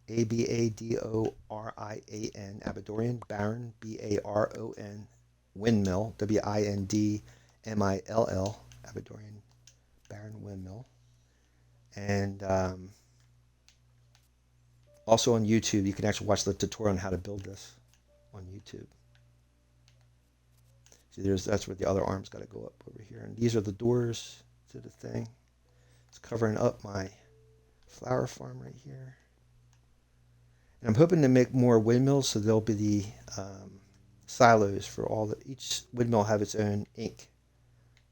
Abadorian, Abadorian, Baron, Baron, Windmill, Windmill, Abadorian Baron Windmill. And also on YouTube, you can actually watch the tutorial on how to build this on YouTube. See, that's where the other arm's got to go up over here. And these are the doors to the thing. It's covering up my flower farm right here. And I'm hoping to make more windmills, so there'll be the silos for each windmill have its own ink.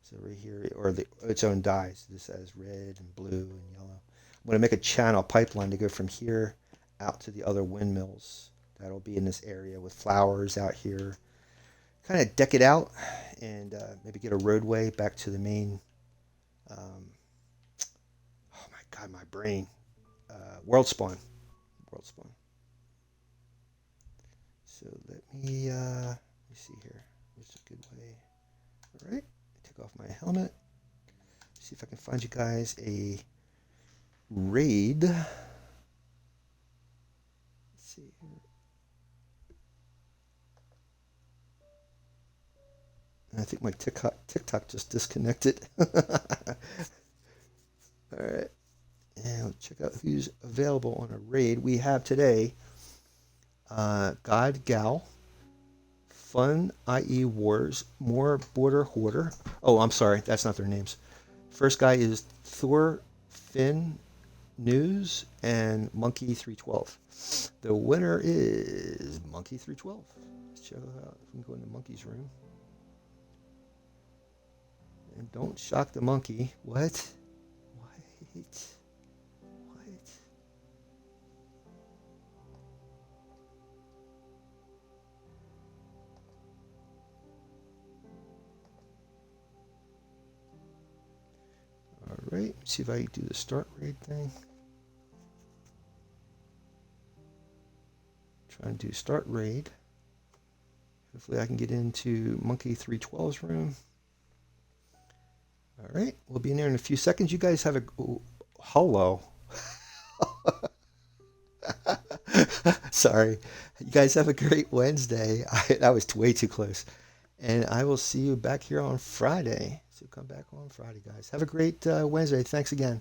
So right here, or its own dyes. This has red and blue and yellow. I'm going to make a channel pipeline to go from here out to the other windmills. That'll be in this area with flowers out here. Kind of deck it out, and maybe get a roadway back to the main. Oh my God, my brain. World spawn. So let me see here. What's a good way? All right. Take off my helmet. See if I can find you guys a raid. Let's see here. I think my TikTok just disconnected. All right. And we'll check out who's available on a raid. We have today God Gal, Fun IE Wars, More Border Hoarder. Oh, I'm sorry, that's not their names. First guy is Thor Finn News and Monkey 312. The winner is Monkey 312. Let's check it out. We can go into Monkey's room. And don't shock the monkey. What? Alright, see if I can do the start raid thing. Try and do start raid. Hopefully I can get into Monkey 312's room. Alright, we'll be in there in a few seconds. You guys have a... Oh, hello. Sorry. You guys have a great Wednesday. That was way too close. And I will see you back here on Friday. So come back on Friday, guys. Have a great Wednesday. Thanks again.